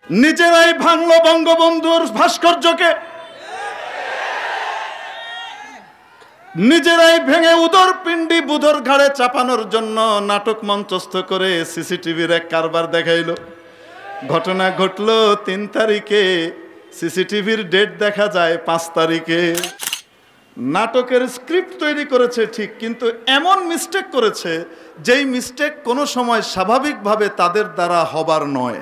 নিজেরাই ভাঙলো বঙ্গবন্ধুর ভাস্কর্যকে, নিজেরাই ভেঙে উদর পিণ্ডি বুধর ঘাড়ে চাপানোর জন্য নাটক মঞ্চস্থ করে সিসিটিভির এক কারবার দেখাইলো। ঘটনা ঘটলো 3 তারিখে, সিসিটিভির ডেট দেখা যায় 5 তারিখে। নাটকের স্ক্রিপ্ট তৈরি করেছে ঠিক, কিন্তু এমন মিস্টেক করেছে যেই মিস্টেক কোনো সময় স্বাভাবিকভাবে তাদের দ্বারা হবার নয়।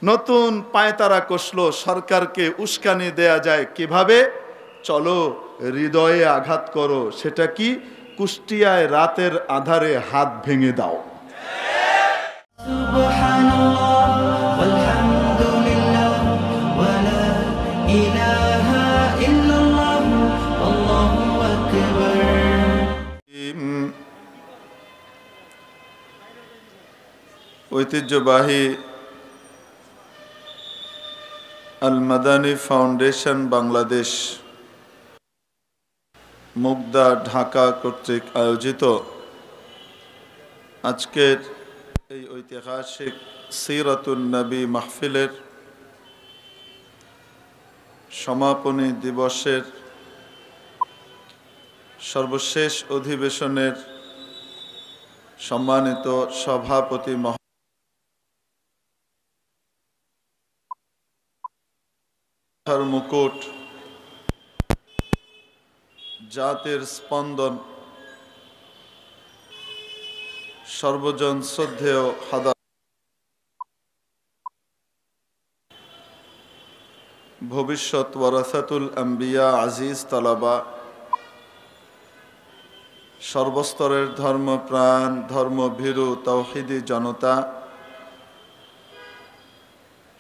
নতুন পায়তারা কষলো, সরকারকে উস্কানি দেয়া যায় কিভাবে? চলো হৃদয়ে আঘাত করো। সেটা কি? কুষ্টিয়ায় রাতের আধারে হাত ভেঙে দাও। ঐতিহ্যবাহী আল মাদানী ফাউন্ডেশন বাংলাদেশ মুগদা ঢাকা কর্তৃক আয়োজিত আজকের এই ঐতিহাসিক সিরাতুন নবী মাহফিলের সমাপনী দিবসের সর্বশেষ অধিবেশনের সম্মানিত সভাপতি মুকুট, জাতির স্পন্দন, সর্বজন শ্রদ্ধেয় হাদা ভবিষ্যৎ ওয়ারাসাতুল আম্বিয়া আজিজ তালাবা, সর্বস্তরের ধর্মপ্রাণ ধর্মভীরু তাওহীদি জনতা,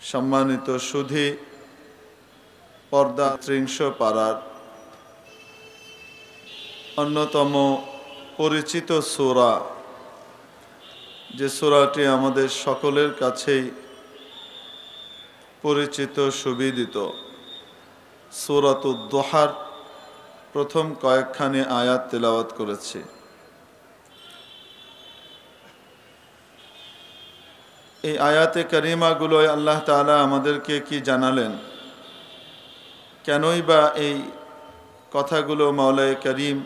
সম্মানিত সুধী, পর্দা ত্রিংশ পাড়ার অন্যতম পরিচিত সূরা, যে সূরাটি আমাদের সকলের কাছেই পরিচিত সুবিদিত, সূরাতুদ দুহার প্রথম কয়েকখানি আয়াত তেলাওয়াত করেছি। এই আয়াতে কারিমাগুলোয় আল্লাহ তাআলা আমাদেরকে কি জানালেন, কেনই বা এই কথাগুলো মাওলায়ে কারীম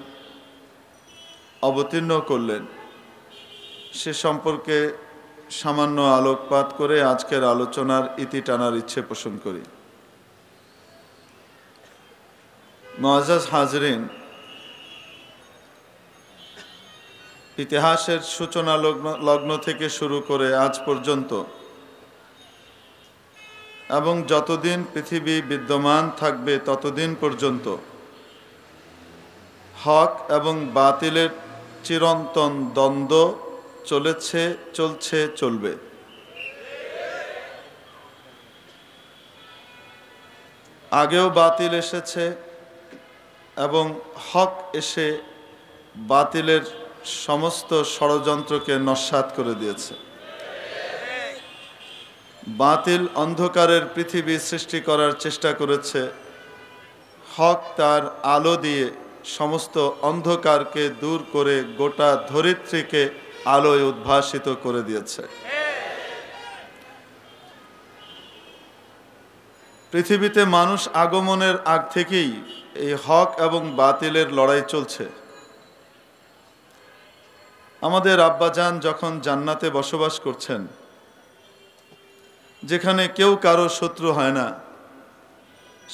অবতীর্ণ করলেন, সে সম্পর্কে সামান্য আলোকপাত করে আজকের আলোচনার ইতি টানার ইচ্ছে পোষণ করি। মুআজ্জাজ হাজরিন, ইতিহাসের সূচনা লগ্ন থেকে শুরু করে আজ পর্যন্ত এবং যতদিন পৃথিবী বিদ্যমান থাকবে ততদিন পর্যন্ত হক এবং বাতিলের চিরন্তন দ্বন্দ্ব চলেছে, চলছে, চলবে। আগেও বাতিল এসেছে এবং হক এসে বাতিলের সমস্ত ষড়যন্ত্রকে নস্যাৎ করে দিয়েছে। বাতিল অন্ধকারের পৃথিবী সৃষ্টি করার চেষ্টা করেছে, হক তার আলো দিয়ে সমস্ত অন্ধকারকে দূর করে গোটা ধরিত্রীকে আলোয় উদ্ভাসিত করে দিয়েছে। পৃথিবীতে মানুষ আগমনের আগ থেকেই এই হক এবং বাতিলের লড়াই চলছে। আমাদের আব্বাজান যখন জান্নাতে বসবাস করছেন, যেখানে কেউ কারো শত্রু হয় না,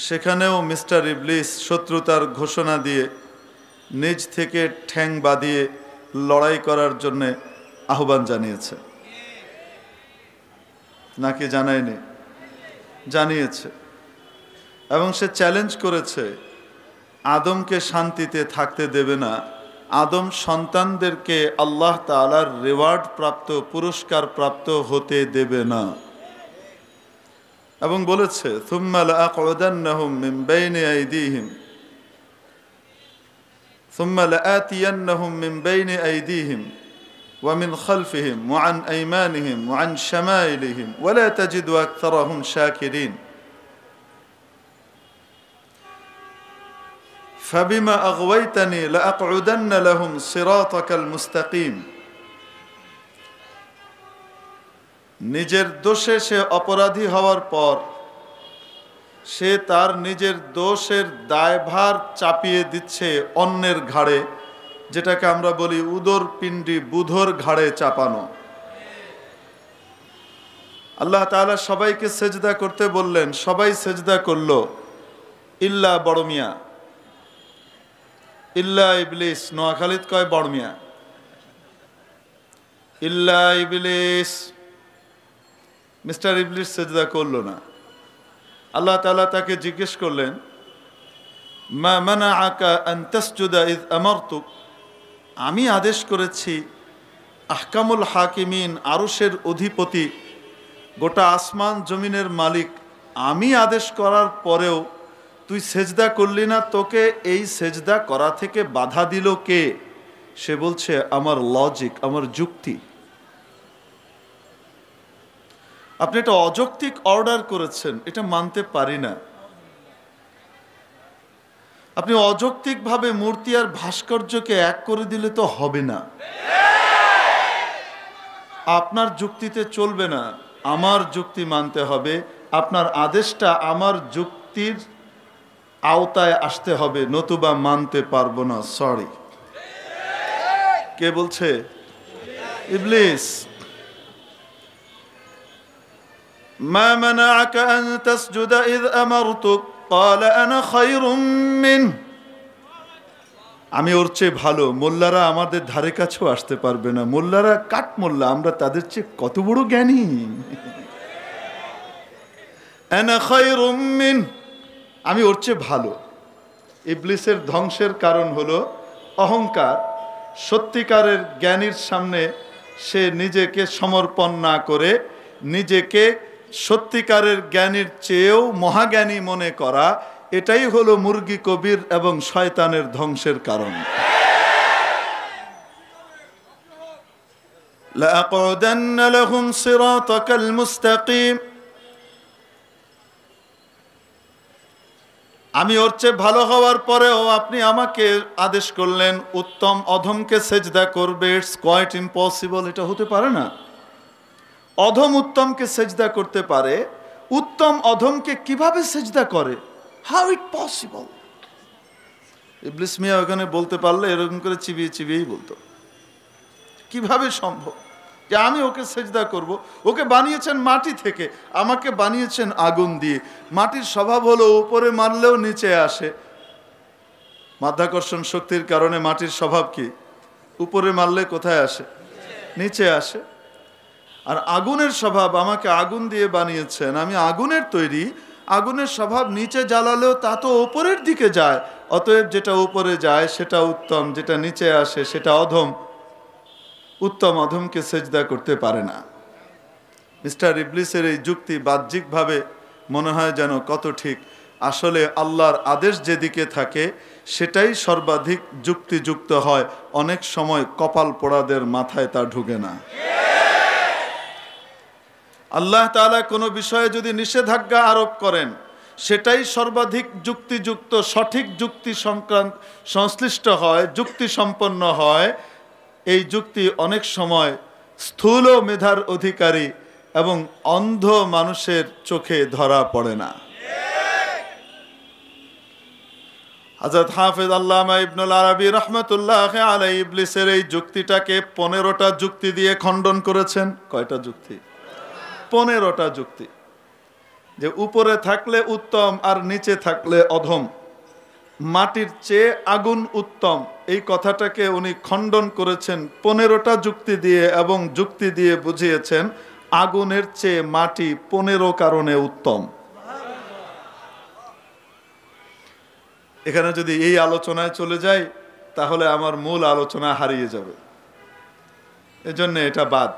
সেখানেও মিস্টার ইবলিস শত্রুতার ঘোষণা দিয়ে নিজ থেকে ঠ্যাং বাঁধিয়ে লড়াই করার জন্য আহ্বান জানিয়েছে, নাকি জানায়নি? জানিয়েছে। এবং সে চ্যালেঞ্জ করেছে, আদমকে শান্তিতে থাকতে দেবে না, আদম সন্তানদেরকে আল্লাহ তাআলার রিওয়ার্ড প্রাপ্ত, পুরস্কার প্রাপ্ত হতে দেবে না। এবং বলেছে, থুম্মা লাআকউদান্নাহুম মিন বাইনি আইদিহিম থুম্মা লাআতিয়ান্নাহুম মিন বাইনি আইদিহিম ওয়া মিন খালফিহিম ওয়া আন আইমানিহিম ওয়া আন শামাইলিহিম ওয়া লা তাজিদু আকতারাহুম শাকিরিন ফাবিমা আগওয়াইতানি লাআকউদান্না লাহুম সিরাতাকাল মুস্তাকিম। নিজের দোষে সে অপরাধী হওয়ার পর সে তার নিজের দোষের দায়ভার চাপিয়ে দিচ্ছে অন্যের ঘাড়ে, যেটাকে আমরা বলি উদর পিণ্ডি বুধর ঘাড়ে চাপানো। আল্লাহ তাআলা সবাইকে সেজদা করতে বললেন, সবাই সেজদা করলো ইল্লা বড় মিয়া, ইল্লা ইবলিস। নোয়াখালীত কয় বড় মিয়া, ইল্লা ইবলিস। মিস্টার ইবলিস সেজদা করলো না। আল্লাহ তাআলা তাকে জিজ্ঞেস করলেন, মা মানাআকা আন তাসজুদা ইয আমারতুক, আমি আদেশ করেছি, আহকামুল হাকিমিন, আরশের অধিপতি, গোটা আসমান জমিনের মালিক, আমি আদেশ করার পরেও তুই সেজদা করলি না, তোকে এই সেজদা করা থেকে বাধা দিল কে? সে বলছে, আমার লজিক, আমার যুক্তি। আপনি এটা অযৌক্তিক অর্ডার করেছেন, এটা মানতে পারি না। আপনি অযৌক্তিকভাবে মূর্তি আর ভাস্কর্যকে এক করে দিলে তো হবে না। আপনার যুক্তিতে চলবে না, আমার যুক্তি মানতে হবে। আপনার আদেশটা আমার যুক্তির আওতায় আসতে হবে, নতুবা মানতে পারবো না। সরি। কে বলছে? ইবলিস। মা মানাআকা আন তাসজুদা ইয আমারতুক ক্বালা আনা খায়রুম মিন, আমি ওর চেয়ে ভালো। মোল্লারা আমাদের ধারে কাছেও আসতে পারবে না। মোল্লারা কাঠ মোল্লা, আমরা তাদের চেয়ে কত বড় জ্ঞানী। আনা খায়রুম মিন, আমি ওর চেয়ে ভালো। ইবলিসের ধ্বংসের কারণ হলো অহংকার। সত্যিকারের জ্ঞানীর সামনে সে নিজেকে সমর্পণ না করে নিজেকে সত্যিকারের জ্ঞানীর চেয়েও মহাজ্ঞানী মনে করা, এটাই হলো মুরগি কবির এবং শয়তানের ধ্বংসের কারণ। লাআকুদান্না লাহুম সিরাতাকাল মুস্তাকিম, আমি ওর চেয়ে ভালো হওয়ার পরেও আপনি আমাকে আদেশ করলেন উত্তম অধমকে সেজদা করবে। ইটস কোয়াইট ইম্পসিবল, এটা হতে পারে না। অধম উত্তমকে সেজদা করতে পারে, উত্তম অধমকে কিভাবে সেজদা করে? How it possible? ইবলিস মিয়া ওখানে বলতে পারলে এরকম করে চিবিয়ে চিবিয়েই বলতো, কিভাবে সম্ভব যে আমি ওকে সেজদা করব? ওকে বানিয়েছেন মাটি থেকে, আমাকে বানিয়েছেন আগুন দিয়ে। মাটির স্বভাব হলো উপরে মারলেও নিচে আসে। মাধ্যাকর্ষণ শক্তির কারণে মাটির স্বভাব কি? উপরে মারলে কোথায় আসে? নিচে আসে। আর আগুনের স্বভাব, আমাকে আগুন দিয়ে বানিয়েছেন, আমি আগুনের তৈরি। আগুনের স্বভাব নিচে জ্বালালেও তা তো ওপরের দিকে যায়। অতএব যেটা উপরে যায় সেটা উত্তম, যেটা নিচে আসে সেটা অধম। উত্তম অধমকে সেজদা করতে পারে না। মিস্টার ইবলিসের এই যুক্তি বাহ্যিকভাবে মনে হয় যেন কত ঠিক, আসলে আল্লাহর আদেশ যেদিকে থাকে সেটাই সর্বাধিক যুক্তিযুক্ত হয়। অনেক সময় কপাল পোড়াদের মাথায় তা ঢুকে না। আল্লাহ তাআলা কোনো বিষয়ে যদি নিষেধাজ্ঞা আরোপ করেন সেটাই সর্বাধিক যুক্তিযুক্ত, সঠিক যুক্তি সংশ্লিষ্ট হয়, যুক্তি সম্পন্ন হয়। এই যুক্তি অনেক সময় স্থূল মেধার অধিকারী এবং অন্ধ মানুষের চোখে ধরা পড়ে না। হযরত হাফেজ আল্লামা ইবনুল আরবী রাহমাতুল্লাহ আলাইহি ইবলিসের এই যুক্তিটাকে 15টা যুক্তি দিয়ে খণ্ডন করেছেন। কয়টা যুক্তি? 15টা যুক্তি। যে উপরে থাকলে উত্তম আর নিচে থাকলে অধম, মাটির চেয়ে আগুন উত্তম, এই কথাটাকে উনি খণ্ডন করেছেন 15টা যুক্তি দিয়ে, এবং যুক্তি দিয়ে বুঝিয়েছেন আগুনের চেয়ে মাটি 15 কারণে উত্তম। এখানে যদি এই আলোচনায় চলে যাই তাহলে আমার মূল আলোচনা হারিয়ে যাবে, এজন্য এটা বাদ।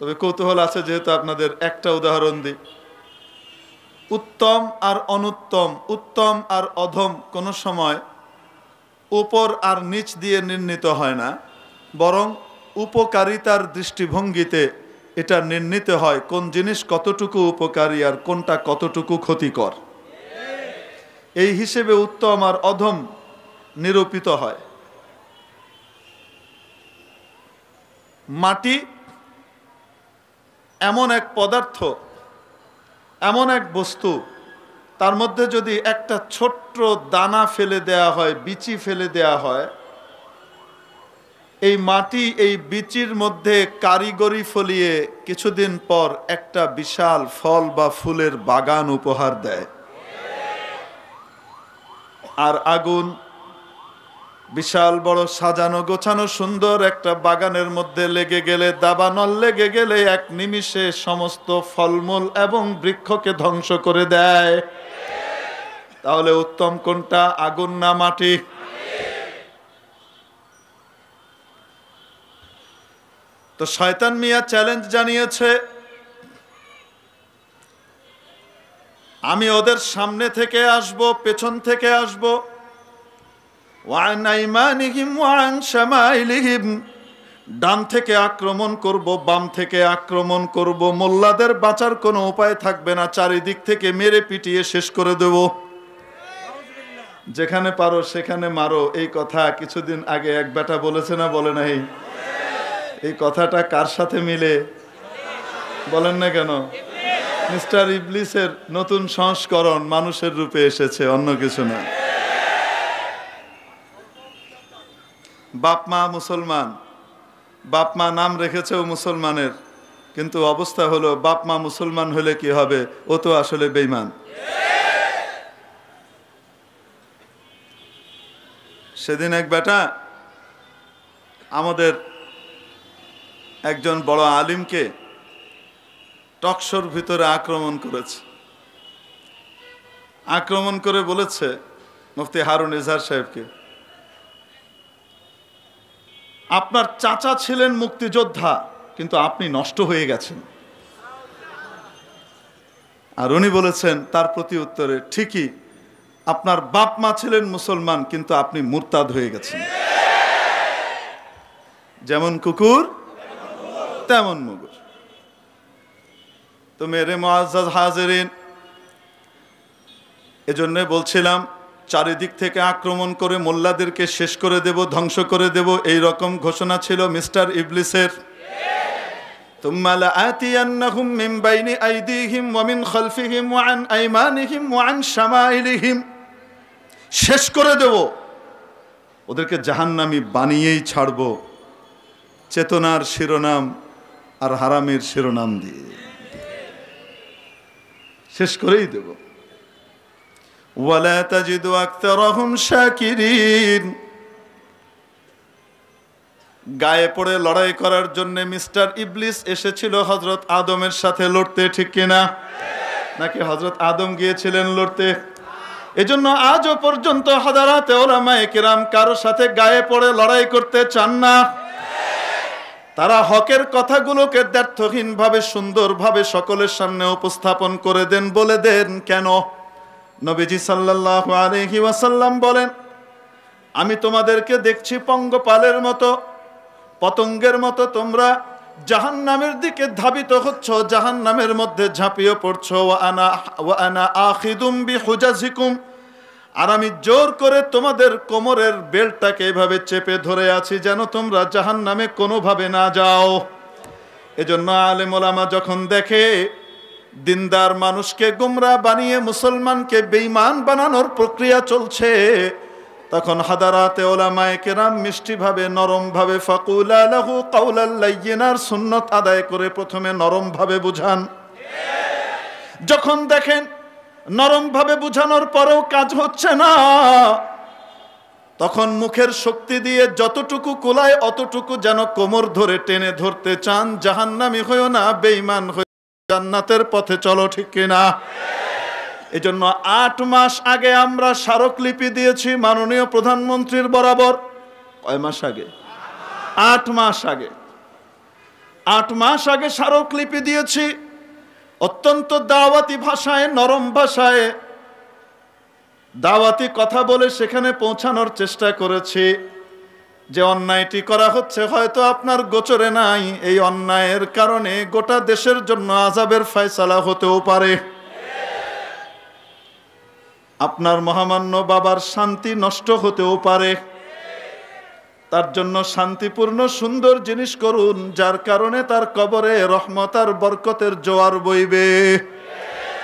তবে কৌতূহল আছে যেহেতু আপনাদের একটা উদাহরণ দিই। উত্তম আর অনুত্তম, উত্তম আর অধম কোনো সময় উপর আর নিচ দিয়ে নির্ণীত হয় না, বরং উপকারিতার দৃষ্টিভঙ্গিতে এটা নির্ণীত হয় কোন জিনিস কতটুকু উপকারী আর কোনটা কতটুকু ক্ষতিকর। এই হিসেবে উত্তম আর অধম নিরূপিত হয়। মাটি এমন এক পদার্থ, এমন এক বস্তু, তার মধ্যে যদি একটা ছোট্ট দানা ফেলে দেয়া হয়, বিচি ফেলে দেয়া হয়, এই মাটি এই বিচির মধ্যে কারিগরি ফলিয়ে কিছুদিন পর একটা বিশাল ফল বা ফুলের বাগান উপহার দেয়। আর আগুন বিশাল বড় সাজানো গোছানো সুন্দর একটা বাগানের মধ্যে লেগে গেলে, দাবানল লেগে গেলে এক নিমিষে সমস্ত ফলমূল এবং বৃক্ষকে ধ্বংস করে দেয়। তাহলে উত্তম কোনটা, আগুন না মাটি? তো শয়তান মিয়া চ্যালেঞ্জ জানিয়েছে, আমি ওদের সামনে থেকে আসব, পেছন থেকে আসব, ওয়ান আইমানিহিম ওয়ান শামাইলিহিম, ডান থেকে আক্রমণ করব, বাম থেকে আক্রমণ করব, মোল্লাদের বাঁচার কোনো উপায় থাকবে না, চারিদিক থেকে মেরে পিটিয়ে শেষ করে দেব, যেখানে পারো সেখানে মারো। এই কথা কিছুদিন আগে এক বেটা বলেছে না, বলে নাই? এই কথাটা কার সাথে মিলে বলেন না কেন? মিস্টার ইবলিসের নতুন সংস্করণ মানুষের রূপে এসেছে, অন্য কিছু না। বাপ মা মুসলমান, বাপ মা নাম রেখেছেও মুসলমানের, কিন্তু অবস্থা হলো বাপ মা মুসলমান হলে কি হবে, ও তো আসলে বেঈমান। সেদিন এক বেটা আমাদের একজন বড় আলিমকে টকশোর ভিতরে আক্রমণ করেছে। আক্রমণ করে বলেছে মুফতি হারুন ইজহার সাহেবকে, আপনার চাচা ছিলেন মুক্তিযোদ্ধা, কিন্তু আপনি নষ্ট হয়ে গেছেন। আর উনি বলেছেন তার প্রতি উত্তরে, ঠিকই, আপনার বাপ মা ছিলেন মুসলমান, কিন্তু আপনি মুরতাদ হয়ে গেছেন। যেমন কুকুর তেমন মুগুর। তো মেরে মুআজ্জাজ হাজিরিন, এজন্য বলছিলাম চারিদিক থেকে আক্রমণ করে মোল্লাদেরকে শেষ করে দেব, ধ্বংস করে দেব, এই রকম ঘোষণা ছিল মিস্টার ইবলিসের। তুম্মা লাআতিয়ান্নাহুম মিন বাইনি আইদিহিম ওয়া মিন খালফিহিম ওয়া আন আইমানিহিম ওয়া আন শামাইলিহিম, শেষ করে দেব, ওদেরকে জাহান্নামী বানিয়েই ছাড়ব, চেতনার শিরোনাম আর হারামের শিরোনাম দিয়ে শেষ করেই দেব। ওয়ালা তাজিদু আকতারাহুম শাকিরিন। গায়ে পড়ে লড়াই করার জন্য মিস্টার ইবলিস এসেছিল হযরত আদমের সাথে লড়তে, ঠিক কিনা? নাকি হযরত আদম গিয়েছিলেন লড়তে? এজন্য আজও পর্যন্ত হাজারাতে উলামায়ে কিরাম কারো সাথে গায়ে পড়ে লড়াই করতে চান না। তারা হকের কথাগুলোকে দ্ব্যর্থহীনভাবে সুন্দরভাবে সকলের সামনে উপস্থাপন করে দেন, বলে দেন। কেন? নবীজি সাল্লাল্লাহু আলাইহি ওয়াসাল্লাম বলেন, আমি তোমাদেরকে দেখছি পঙ্গপালের মতো, পতঙ্গের মতো তোমরা জাহান্নামের দিকে ধাবিত হচ্ছ, জাহান্নামের মধ্যে ঝাঁপিয়ে পড়ছো। ওয়া আনা আখিদুম বিহুজাজিকুম, আর আমি জোর করে তোমাদের কোমরের বেল্টটাকে এভাবে চেপে ধরে আছি যেন তোমরা জাহান্নামে কোনোভাবে না যাও। এজন্য আলেম ওলামা যখন দেখে দিনদার মানুষকে গুমরা বানিয়ে মুসলমানকে বেঈমান বানানোর প্রক্রিয়া চলছে, তখন হাদারাতে উলামায়ে কেরাম মিষ্টিভাবে নরমভাবে ফাকুলা লাহু কাওলাল লাইয়িনার সুন্নত আদায় করে প্রথমে নরমভাবে বুঝান। যখন দেখেন নরমভাবে বুঝানোর পরেও কাজ হচ্ছে না, তখন মুখের শক্তি দিয়ে যতটুকু কুলায় অতটুকু যেন কোমর ধরে টেনে ধরতে চান। জাহান্নামী হইও না, বেঈমান হইও, জান্নাতের পথে চলো, ঠিক কিনা? এজন্য 8 মাস আগে আমরা স্মারকলিপি দিয়েছি মাননীয় প্রধানমন্ত্রীর বরাবর। কয় মাস আগে? 8 মাস আগে। 8 মাস আগে স্মারকলিপি দিয়েছি, অত্যন্ত দাওয়াতি ভাষায়, নরম ভাষায় দাওয়াতি কথা বলে সেখানে পৌঁছানোর চেষ্টা করেছি যে অন্যায়টি করা হচ্ছে হয়তো আপনার গোচরে নাই, এই অন্যায়ের কারণে গোটা দেশের জন্য আযাবের ফয়সালা হতেও পারে, আপনার মহামান্য বাবার শান্তি নষ্ট হতেও পারে। তার জন্য শান্তিপূর্ণ সুন্দর জিনিস করুন, যার কারণে তার কবরে রহমত আর বরকতের জোয়ার বইবে।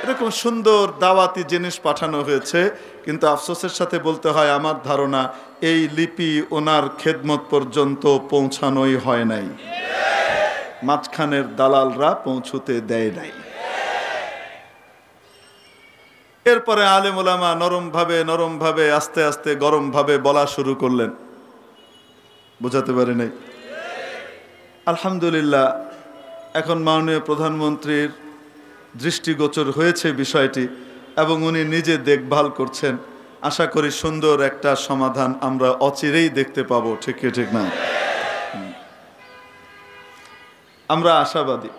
এরকম সুন্দর দাওয়াতি জিনিস পাঠানো হয়েছে, কিন্তু আফসোসের সাথে বলতে হয় আমার ধারণা এই লিপি ওনার খেদমত পর্যন্ত পৌঁছানোই হয় নাই, মাঝখানের দালালরা পৌঁছতে দেয় নাই। এরপরে আলেম ওলামা নরম ভাবে আস্তে আস্তে গরম ভাবে বলা শুরু করলেন, বোঝাতে পারি নাই। আলহামদুলিল্লাহ এখন মাননীয় প্রধানমন্ত্রীর দৃষ্টিগোচর হয়েছে বিষয়টি এবং উনি নিজে দেখভাল করছেন। আশা করি সুন্দর একটা সমাধান আমরা অচিরেই দেখতে পাবো, ঠিক কি ঠিক না? আমরা আশাবাদী।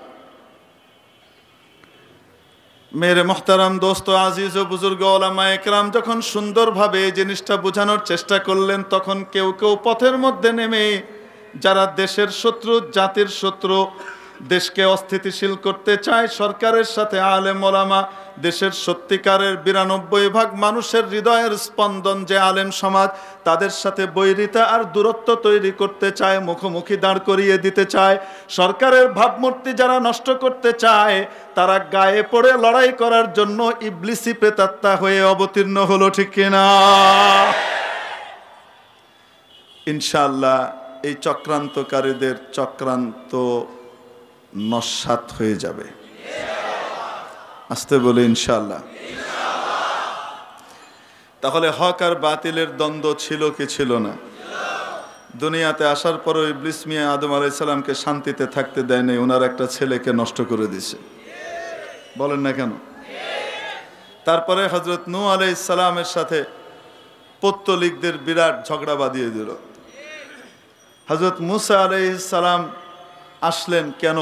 মেরে মোহতারাম দোস্ত আজিজ ও বুজুর্গ ওলামা একরাম যখন সুন্দরভাবে এই জিনিসটা বোঝানোর চেষ্টা করলেন, তখন কেউ কেউ পথের মধ্যে নেমে যারা দেশের শত্রু, জাতির শত্রু, দেশকে অস্থিতিশীল করতে চায়, সরকারের সাথে আলেম ওলামা, দেশের সত্যিকারের 92% মানুষের হৃদয়ের স্পন্দন যে আলেম সমাজ, তাদের সাথে বৈরিতা আর দূরত্ব তৈরি করতে চায়, মুখোমুখি দাঁড় করিয়ে দিতে চায়। সরকারের ভাবমূর্তি যারা নষ্ট করতে চায়, তারা গায়ে পড়ে লড়াই করার জন্য ইবলিসি প্রেতাত্মা হয়ে অবতীর্ণ হলো, ঠিক কিনা? ইনশাআল্লাহ এই চক্রান্তকারীদের চক্রান্ত নস্যাৎ হয়ে যাবে। আসতে বলে ইনশাআল্লাহ। তাহলে হক আর বাতিলের দ্বন্দ্ব ছিল কি ছিল না? দুনিয়াতে আসার পরও ইবলিস মিয়া আদম আলাইহিস সালামকে শান্তিতে থাকতে দেয় নাই, ওনার একটা ছেলেকে নষ্ট করে দিয়েছে। বলেন না কেন? তারপরে হযরত নূহ আলাইহিস সালামের সাথে পৌত্তলিকদের বিরাট ঝগড়া বাঁধিয়ে দিল। হযরত মুসা আলাইহিস সালাম আসলেন, কেন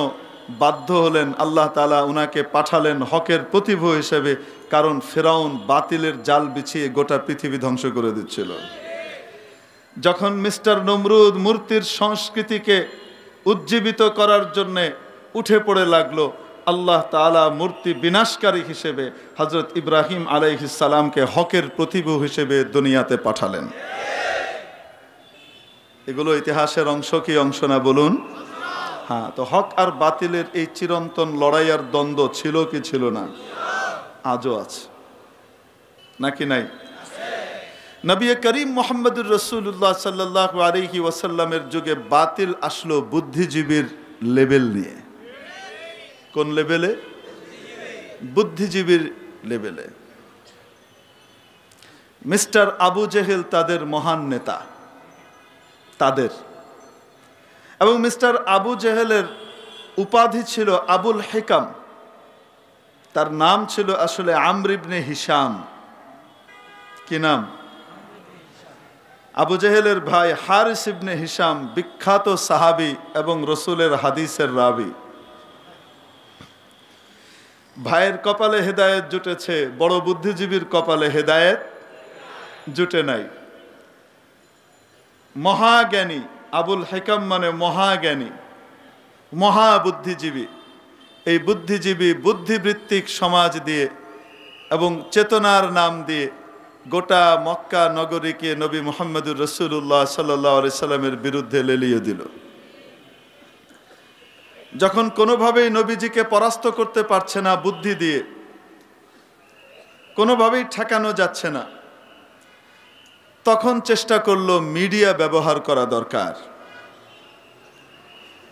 বাধ্য হলেন? আল্লাহ তাআলা উনাকে পাঠালেন হকের প্রতিভূ হিসেবে, কারণ ফেরাউন বাতিলের জাল বিছিয়ে গোটা পৃথিবী ধ্বংস করে দিচ্ছিল। যখন মিস্টার নমরুদ মূর্তির সংস্কৃতিকে উজ্জীবিত করার জন্য উঠে পড়ে লাগলো, আল্লাহ তাআলা মূর্তি বিনাশকারী হিসেবে হযরত ইব্রাহিম আলাইহিস সালামকে হকের প্রতিভূ হিসেবে দুনিয়াতে পাঠালেন। এগুলো ইতিহাসের অংশ কি অংশ না বলুন? হ্যাঁ, তো হক আর বাতিলের এই চিরন্তন লড়াই আর দ্বন্দ্ব ছিল কি ছিল না? আজও আছে নাকি নাই? নবী করিম মুহাম্মদুর রাসূলুল্লাহ সাল্লাল্লাহু আলাইহি ওয়াসাল্লামের যুগে বাতিল আসলো বুদ্ধিজীবীর লেভেল নিয়ে। কোন লেভেলে? বুদ্ধিজীবীর লেভেলে। মিস্টার আবু জেহেল তাদের মহান নেতা, তাদের, এবং মিস্টার আবু জেহেলের উপাধি ছিল আবুল হিকাম। তার নাম ছিল আসলে আমর ইবনে হিশাম। কি নাম? আবু জেহেলের ভাই হারিস ইবনে হিশাম বিখ্যাত সাহাবী এবং রসুলের হাদিসের রাবি। ভাইয়ের কপালে হেদায়েত জুটেছে, বড় বুদ্ধিজীবীর কপালে হেদায়েত জুটে নাই। মহাজ্ঞানী আবুল হিকাম মানে মহাজ্ঞানী, মহাবুদ্ধিজীবী। এই বুদ্ধিজীবী বুদ্ধিবৃত্তিক সমাজ দিয়ে এবং চেতনার নাম দিয়ে গোটা মক্কা নগরীকে নবী মুহাম্মদুর রাসূলুল্লাহ সাল্লাল্লাহু আলাইহি সাল্লামের বিরুদ্ধে লেলিয়ে দিল। যখন কোনোভাবেই নবীজিকে পরাস্ত করতে পারছে না বুদ্ধি দিয়ে, কোনোভাবেই ঠেকানো যাচ্ছে না, তখন চেষ্টা করলো মিডিয়া ব্যবহার করা দরকার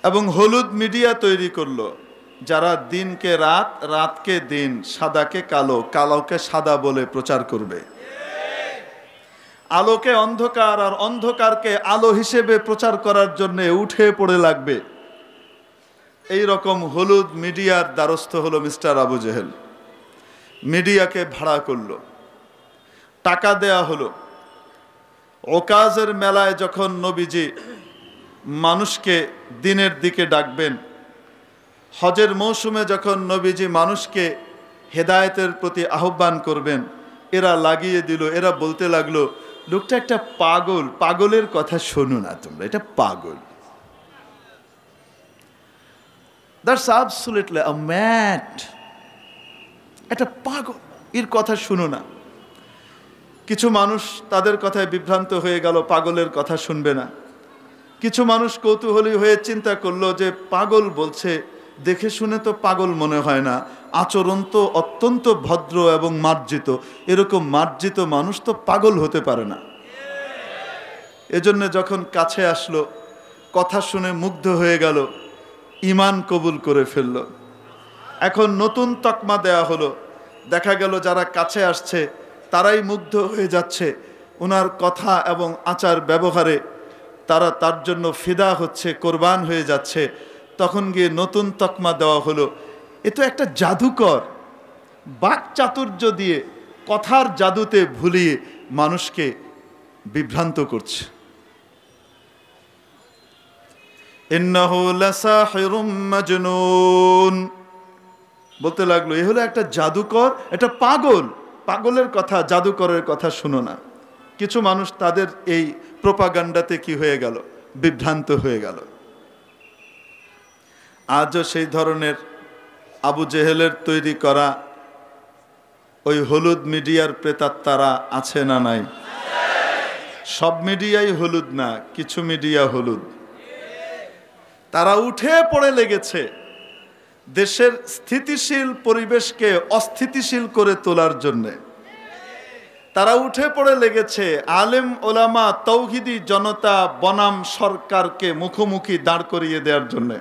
এবং হলুদ মিডিয়া তৈরি করলো, যারা দিনকে রাত, রাতকে দিন, সাদাকে কালো, কালোকে সাদা বলে প্রচার করবে। আলোকে অন্ধকার আর অন্ধকারকে আলো হিসেবে প্রচার করার জন্য উঠে পড়ে লাগবে। এই রকম হলুদ মিডিয়ার দ্বারস্থ হলো মিস্টার আবু জেহেল। মিডিয়াকে ভাড়া করলো, টাকা দেয়া হলো। ওকাজের মেলায় যখন নবীজি মানুষকে দিনের দিকে ডাকবেন, হজের মৌসুমে যখন নবীজি মানুষকে হেদায়েতের প্রতি আহ্বান করবেন, এরা লাগিয়ে দিল, এরা বলতে লাগলো লোকটা একটা পাগল, পাগলের কথা শোনো না তোমরা, এটা পাগল। দ্যাটস অ্যাবসলিউটলি আ ম্যাড, এটা পাগল, এর কথা শুনো না। কিছু মানুষ তাদের কথায় বিভ্রান্ত হয়ে গেল, পাগলের কথা শুনবে না। কিছু মানুষ কৌতূহলী হয়ে চিন্তা করলো যে পাগল বলছে, দেখে শুনে তো পাগল মনে হয় না, আচরণ তো অত্যন্ত ভদ্র এবং মার্জিত, এরকম মার্জিত মানুষ তো পাগল হতে পারে না। এজন্য যখন কাছে আসলো, কথা শুনে মুগ্ধ হয়ে গেল, ঈমান কবুল করে ফেলল। এখন নতুন তকমা দেয়া হলো, দেখা গেল যারা কাছে আসছে তারাই মুগ্ধ হয়ে যাচ্ছে ওনার কথা এবং আচার ব্যবহারে, তারা তার জন্য ফিদা হচ্ছে, কোরবান হয়ে যাচ্ছে। তখন গিয়ে নতুন তকমা দেওয়া হলো, এ তো একটা জাদুকর, বাক চাতুর্য দিয়ে কথার জাদুতে ভুলিয়ে মানুষকে বিভ্রান্ত করছে। ইন্নাহু লাসাহিরুম মাজনুন, বলতে লাগলো এ হলো একটা জাদুকর, এটা পাগল, পাগলের কথা, জাদুকরের কথা শুনো না। কিছু মানুষ তাদের এই প্রোপাগান্ডাতে কি হয়ে গেল, বিভ্রান্ত হয়ে গেল। আজও সেই ধরনের আবু জেহেলের তৈরি করা ওই হলুদ মিডিয়ার প্রেতাত্মারা আছে না নাই? সব মিডিয়াই হলুদ না, কিছু মিডিয়া হলুদ। তারা উঠে পড়ে লেগেছে দেশের স্থিতিশীল পরিবেশকে অস্থিতিশীল করে তোলার জন্যে। তারা উঠে পড়ে লেগেছে আলেম ওলামা তৌহিদি জনতা বনাম সরকারকে মুখোমুখি দাঁড় করিয়ে দেওয়ার জন্যে।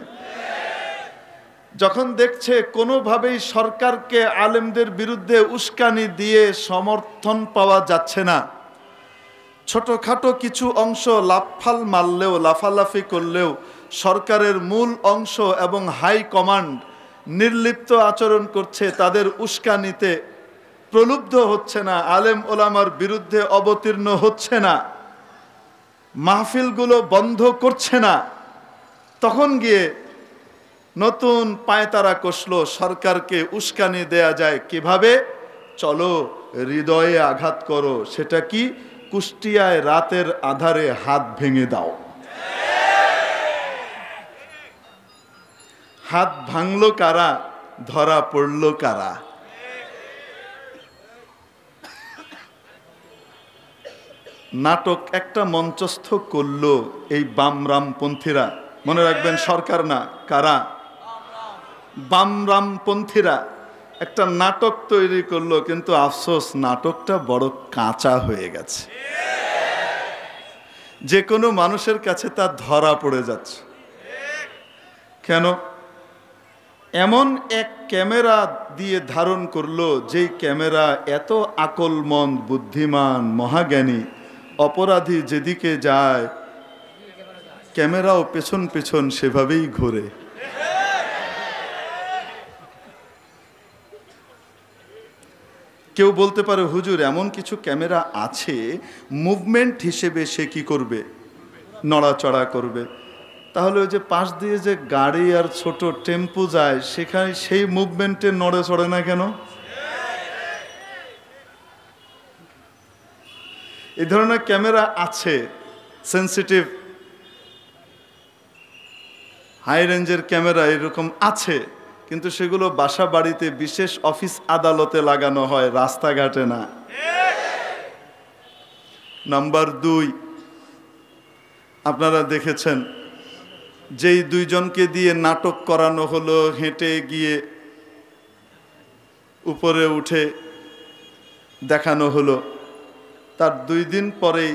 যখন দেখছে কোনোভাবেই সরকারকে আলেমদের বিরুদ্ধে উস্কানি দিয়ে সমর্থন পাওয়া যাচ্ছে না, ছোটখাটো কিছু অংশ লাফাল মারলেও, লাফালাফি করলেও সরকারের মূল অংশ এবং হাই কমান্ড নির্লিপ্ত আচরণ করছে, তাদের উস্কানিতে প্রলুব্ধ হচ্ছে না, আলেম ওলামার বিরুদ্ধে অবতীর্ণ হচ্ছে না, মাহফিলগুলো বন্ধ করছে না, তখন গিয়ে নতুন পায়তারা কষলো সরকারকে উস্কানি দেয়া যায় কিভাবে। চলো হৃদয়ে আঘাত করো, সেটা কি? কুষ্টিয়ায় রাতের আধারে হাত ভেঙে দাও। হাত ভাঙলো কারা, ধরা পড়লো কারা? নাটক একটা মঞ্চস্থ করলো এই বামরামপন্থীরা, মনে রাখবেন সরকার না, কারা? বামরামপন্থীরা একটা নাটক তৈরি করলো, কিন্তু আফসোস নাটকটা বড় কাঁচা হয়ে গেছে। যে কোনো মানুষের কাছে তা ধরা পড়ে যাচ্ছে। কেন? এমন এক ক্যামেরা দিয়ে ধারণ করলো, যেই ক্যামেরা এত আকলমন্দ, বুদ্ধিমান, মহাজ্ঞানী, অপরাধী যেদিকে যায় ক্যামেরাও পেছন পেছন সেভাবেই ঘোরে। কেউ বলতে পারে হুজুর এমন কিছু ক্যামেরা আছে মুভমেন্ট হিসেবে সে কি করবে, নড়াচড়া করবে। তাহলে ওই যে পাশ দিয়ে যে গাড়ি আর ছোট টেম্পু যায় সেখানে সেই মুভমেন্টে নড়ে চড়ে না কেন? এই ধরনের ক্যামেরা আছে, সেন্সিটিভ হাই রেঞ্জের ক্যামেরা এরকম আছে, কিন্তু সেগুলো বাসা বাড়িতে, বিশেষ অফিস আদালতে লাগানো হয়, রাস্তাঘাটে না। নাম্বার 2, আপনারা দেখেছেন যেই দুইজনকে দিয়ে নাটক করানো হলো, হেঁটে গিয়ে উপরে উঠে দেখানো হলো, তার 2 দিন পরেই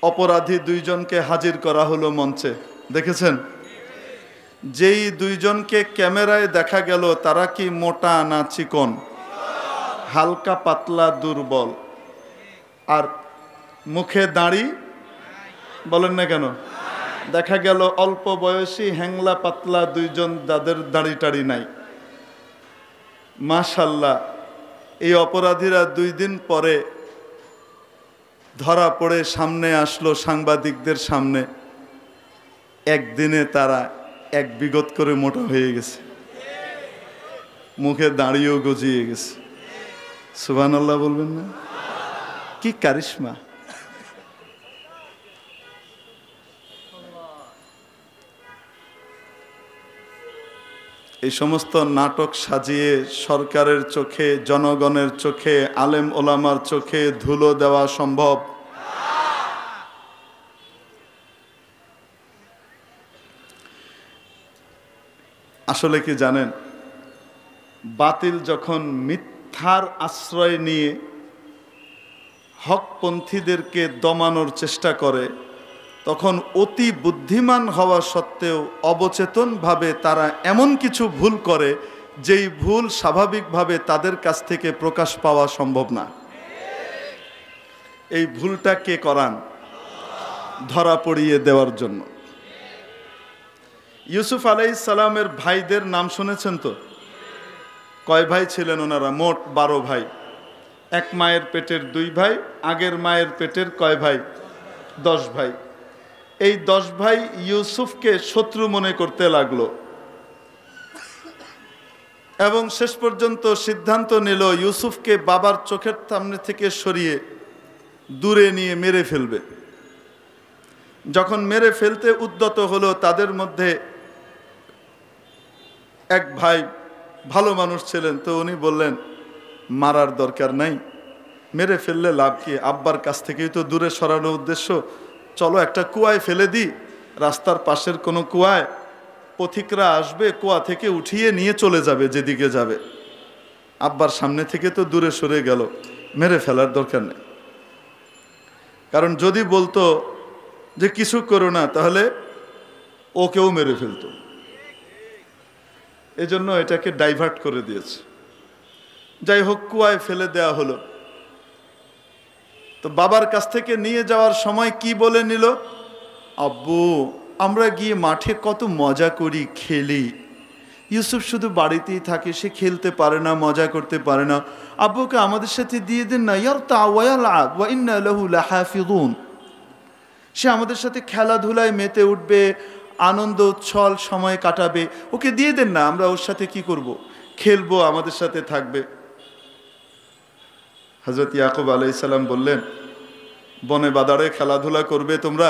অপরাধী 2 জনকে হাজির করা হলো মঞ্চে। দেখেছেন? যেই 2 জনকে ক্যামেরায় দেখা গেল তারা কি মোটা না চিকন? হালকা পাতলা দুর্বল, আর মুখে দাড়ি, বলেন না কেন? দেখা গেল অল্প বয়সী হ্যাংলা পাতলা 2 জন, যাদের দাড়ি টাড়ি নাই। মাশাআল্লাহ, এই অপরাধীরা 2 দিন পরে ধরা পড়ে সামনে আসলো সাংবাদিকদের সামনে। একদিনে তারা 1 বিগত করে মোটা হয়ে গেছে, মুখে দাঁড়িয়েও গজিয়ে গেছে। সুবহানাল্লাহ বলবেন না? কি কারিশমা! এই সমস্ত নাটক সাজিয়ে সরকারের চোখে, জনগণের চোখে, আলেম ওলামার চোখে ধুলো দেওয়া সম্ভব? আসলে কি জানেন, বাতিল যখন মিথ্যার আশ্রয় নিয়ে হকপন্থীদেরকে দমানোর চেষ্টা করে, তখন অতি বুদ্ধিমান হওয়া সত্ত্বেও অবচেতনভাবে তারা এমন কিছু ভুল করে যেই ভুল স্বাভাবিকভাবে তাদের কাছ থেকে প্রকাশ পাওয়া সম্ভব না। এই ভুলটা কে করান? ধরা পড়িয়ে দেওয়ার জন্য। ইউসুফ আলাইহিস সালামের ভাইদের নাম শুনেছেন তো? কয় ভাই ছিলেন ওনারা? মোট 12 ভাই। এক মায়ের পেটের 2 ভাই, আগের মায়ের পেটের কয় ভাই? 10 ভাই। এই 10 ভাই ইউসুফকে শত্রু মনে করতে লাগলো এবং শেষ পর্যন্ত সিদ্ধান্ত নিল ইউসুফকে বাবার চোখের সামনে থেকে সরিয়ে দূরে নিয়ে মেরে ফেলবে। যখন মেরে ফেলতে উদ্যত হলো, তাদের মধ্যে এক ভাই ভালো মানুষ ছিলেন, তো উনি বললেন মারার দরকার নাই, মেরে ফেললে লাভ কি, আব্বার কাছ থেকেই তো দূরে সরানোর উদ্দেশ্য, চলো একটা কুয়ায় ফেলে দিই, রাস্তার পাশের কোনো কুয়ায়, পথিকরা আসবে, কুয়া থেকে উঠিয়ে নিয়ে চলে যাবে যেদিকে যাবে, আব্বার সামনে থেকে তো দূরে সরে গেল, মেরে ফেলার দরকার নেই। কারণ যদি বলতো যে কিছু করো না, তাহলে ওকেও মেরে ফেলতো। এজন্য এটাকে ডাইভার্ট করে দিয়েছে। যাই হোক, কুয়ায় ফেলে দেওয়া হলো। তো বাবার কাছ থেকে নিয়ে যাওয়ার সময় কি বলে নিল? আব্বু, আমরা গিয়ে মাঠে কত মজা করি, খেলি, ইউসুফ শুধু বাড়িতেই থাকে, সে খেলতে পারে না, মজা করতে পারে না, আব্বুকে আমাদের সাথে দিয়ে দেন না, ইয়ারতা ওয়া ইয়ালআব ওয়া ইন্না লাহু লাহাফিযুন। সে আমাদের সাথে খেলাধুলায় মেতে উঠবে, আনন্দ উচ্ছল সময় কাটাবে, ওকে দিয়ে দেন না, আমরা ওর সাথে কি করব, খেলবো, আমাদের সাথে থাকবে। হযরত ইয়াকুব আলাইহিস সালাম বললেন, বনে বাদারে খেলাধুলা করবে তোমরা,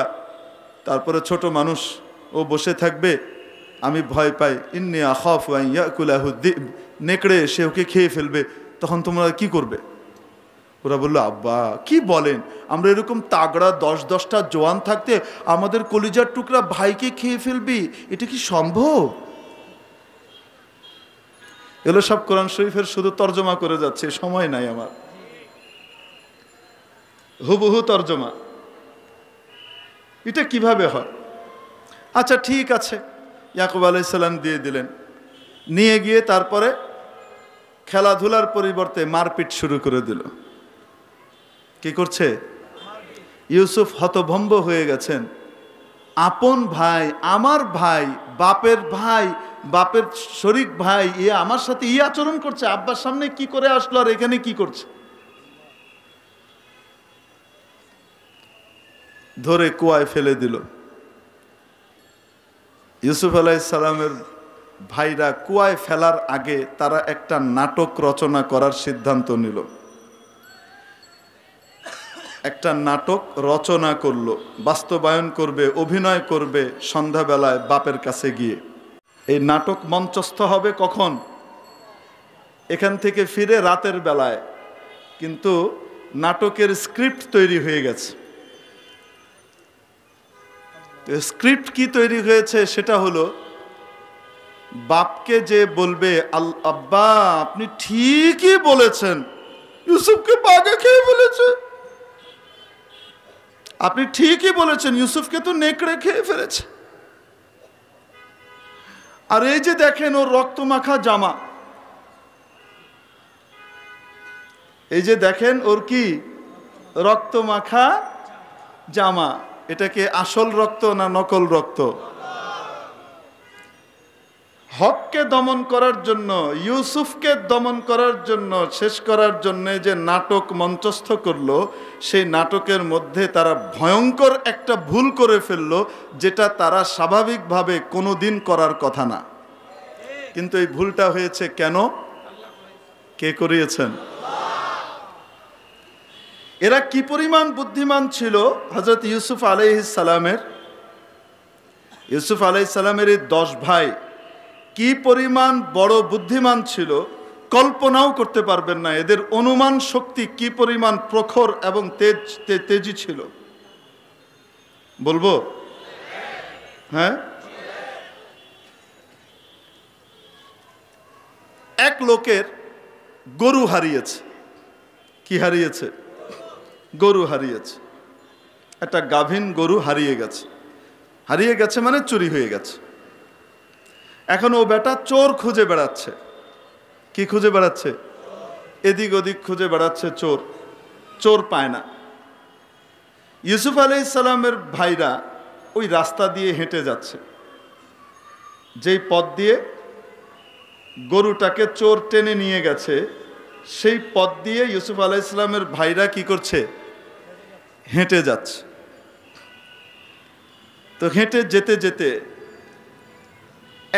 তারপরে ছোট মানুষ, ও বসে থাকবে, আমি ভয় পাই, ইন্নী আখাফু আন ইয়াকুলাহু যিব, নেকড়ে এসে ওকে খেয়ে ফেলবে, তখন তোমরা কি করবে? ওরা বলল, আব্বা কি বলেন, আমরা এরকম তাগড়া 10-10টা জওয়ান থাকতে আমাদের কলিজার টুকরা ভাইকে খেয়ে ফেলবি, এটা কি সম্ভব? এগুলো সব কোরআন শরীফের শুধু তর্জমা করে যাচ্ছে, সময় নাই আমার, হুবহু তর্জমা। এটা কিভাবে হয়? আচ্ছা ঠিক আছে, ইয়াকুব আলাইহিস সালাম দিয়ে দিলেন, নিয়ে গিয়ে তারপরে খেলাধুলার পরিবর্তে মারপিট শুরু করে দিল। কি করছে? ইউসুফ হতভম্ব হয়ে গেছেন, আপন ভাই, আমার ভাই, বাপের ভাই, বাপের শরীক ভাই, এ আমার সাথে ই আচরণ করছে, আব্বার সামনে কি করে আসলো, আর এখানে কি করছে? ধরে কুয়ায় ফেলে দিল। ইউসুফ আলাইহিস সালামের ভাইরা কুয়ায় ফেলার আগে তারা একটা নাটক রচনা করার সিদ্ধান্ত নিল। একটা নাটক রচনা করলো, বাস্তবায়ন করবে, অভিনয় করবে সন্ধ্যাবেলায় বাপের কাছে গিয়ে। এই নাটক মঞ্চস্থ হবে কখন? এখান থেকে ফিরে রাতের বেলায়। কিন্তু নাটকের স্ক্রিপ্ট তৈরি হয়ে গেছে। স্ক্রিপ্ট কি তৈরি হয়েছে? সেটা হলো, বাপকে যে বলবে, আব্বা আপনি ঠিকই বলেছেন, ইউসুফকে বাঘে খেয়ে ফেলেছে, আপনি ঠিকই বলেছেন, ইউসুফকে তো নেকড়ে খেয়ে ফেলেছে, আর এই যে দেখেন ওর রক্তমাখা জামা, এই যে দেখেন ওর কি রক্তমাখা জামা, এটাকে আসল রক্ত না নকল রক্ত? হককে দমন করার জন্য, ইউসুফকে দমন করার জন্য, শেষ করার জন্য যে নাটক মঞ্চস্থ করলো, সেই নাটকের মধ্যে তারা ভয়ঙ্কর একটা ভুল করে ফেললো, যেটা তারা স্বাভাবিকভাবে কোনোদিন করার কথা না। কিন্তু এই ভুলটা হয়েছে কেন? কে করিয়েছেন? এরা কি পরিমাণ বুদ্ধিমান ছিল হযরত ইউসুফ আলাইহিস সালামের? ইউসুফ আলাইহিস সালামের এই 10 ভাই কি পরিমাণ বড় বুদ্ধিমান ছিল কল্পনাও করতে পারবেন না। এদের অনুমান শক্তি কি পরিমাণ প্রখর এবং তেজি ছিল, বলবো? হ্যাঁ, এক লোকের গরু হারিয়েছে। কি হারিয়েছে? গরু হারিয়েছে। একটা গাভীন গরু হারিয়ে গেছে। হারিয়ে গেছে মানে চুরি হয়ে গেছে। এখন ও বেটা চোর খুঁজে বেড়াচ্ছে। কি খুঁজে বেড়াচ্ছে? এদিক ওদিক খুঁজে বেড়াচ্ছে চোর। চোর পায় না। ইউসুফ আলাইহিস সালামের ভাইরা ওই রাস্তা দিয়ে হেঁটে যাচ্ছে, যেই পথ দিয়ে গরুটাকে চোর টেনে নিয়ে গেছে, সেই পথ দিয়ে ইউসুফ আলাইহিস সালামের ভাইরা কি করছে? হেঁটে যাচ্ছে। তো হেঁটে যেতে যেতে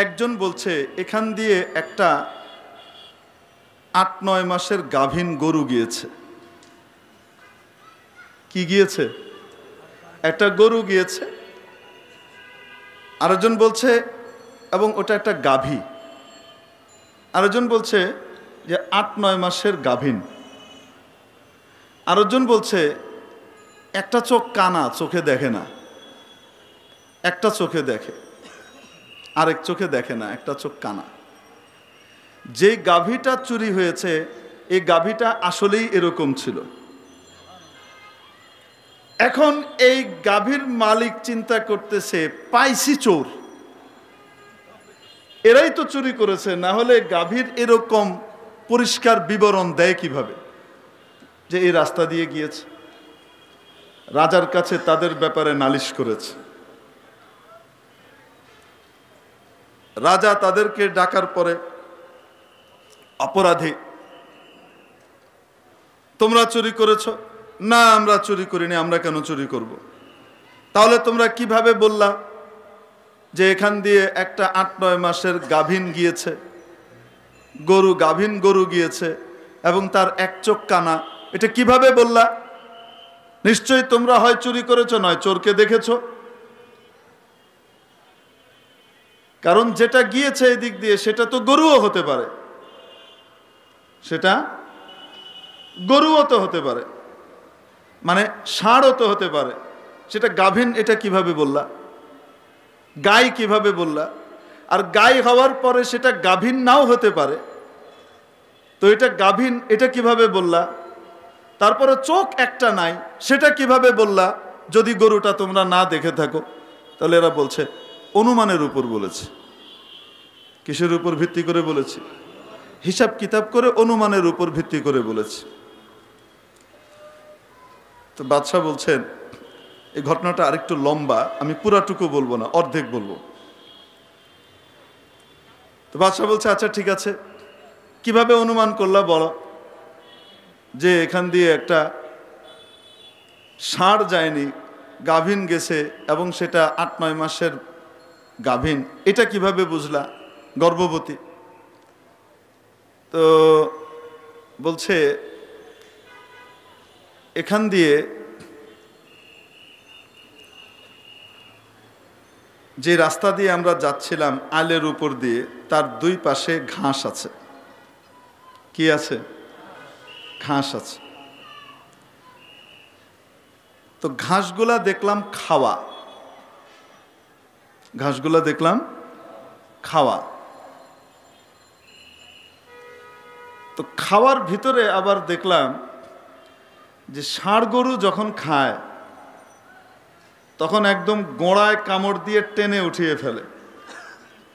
একজন বলছে, এখান দিয়ে একটা ৮-৯ মাসের গাভীন গরু গিয়েছে। কি গিয়েছে? একটা গরু গিয়েছে। আরেকজন বলছে, এবং ওটা একটা গাভী। আরেকজন বলছে যে ৮-৯ মাসের গাভীন। আরেকজন বলছে একটা চোখ কানা, চোখে দেখে না। একটা চোখে দেখে, আরেক চোখে দেখে না, একটা চোখ কানা। যে গাভীটা চুরি হয়েছে এই গাভীটা আসলেই এরকম ছিল। এখন এই গাভীর মালিক চিন্তা করতেছে, পাইছি চোর, এরাই তো চুরি করেছে, না হলে গাভীর এরকম পরিষ্কার বিবরণ দেয় কিভাবে যে এই রাস্তা দিয়ে গিয়েছে। রাজার কাছে তাদের ব্যাপারে নালিশ করেছে। রাজা তাদেরকে ডাকার পরে, অপরাধী, তোমরা চুরি করেছো? না, আমরা চুরি করিনি। আমরা কেন চুরি করব? তাহলে তোমরা কিভাবে বললা যে এখান দিয়ে একটা ৮-৯ মাসের গাভীন গিয়েছে, গরু, গাভীন গরু গিয়েছে এবং তার এক চোখ কানা? এটা কিভাবে বললা? নিশ্চয়ই তোমরা হয় চুরি করেছো, নয় চোরকে দেখেছো। কারণ যেটা গিয়েছে এই দিক দিয়ে সেটা তো গরুও হতে পারে, সেটা গরুও তো হতে পারে, মানে ষাঁড়ও তো হতে পারে। সেটা গাভীন, এটা কিভাবে বললা? গাই কিভাবে বললা? আর গাই হওয়ার পরে সেটা গাভীন নাও হতে পারে, তো এটা গাভীন, এটা কিভাবে বললা? তারপরে চোখ একটা নাই, সেটা কিভাবে বললা যদি গরুটা তোমরা না দেখে থাকো? তাহলে এরা বলছে অনুমানের উপর বলেছে। কিসের উপর ভিত্তি করে বলেছি? হিসাব কিতাব করে, অনুমানের উপর ভিত্তি করে বলেছি। তো বাদশাহ বলছেন, এই ঘটনাটা আরেকটু লম্বা, আমি পুরাটুকু বলবো না, অর্ধেক বলবো। তো বাদশাহ বলছে, আচ্ছা ঠিক আছে, কিভাবে অনুমান করলা বলো যে এখান দিয়ে একটা ষাঁড় যায়নি, গাভীন গেছে, এবং সেটা ৮-৯ মাসের গাভীন, এটা কিভাবে বুঝলা? গর্ভবতী। তো বলছে এখান দিয়ে যে রাস্তা দিয়ে আমরা যাচ্ছিলাম আলের উপর দিয়ে, তার দুই পাশে ঘাস আছে। কি আছে? ঘাস আছে। তো ঘাসগুলা দেখলাম খাওয়া, ঘাসগুলা দেখলাম খাওয়া। তো খাওয়ার ভিতরে আবার দেখলাম যে ষাঁড় গরু যখন খায় তখন একদম গোড়ায় কামড় দিয়ে টেনে উঠিয়ে ফেলে,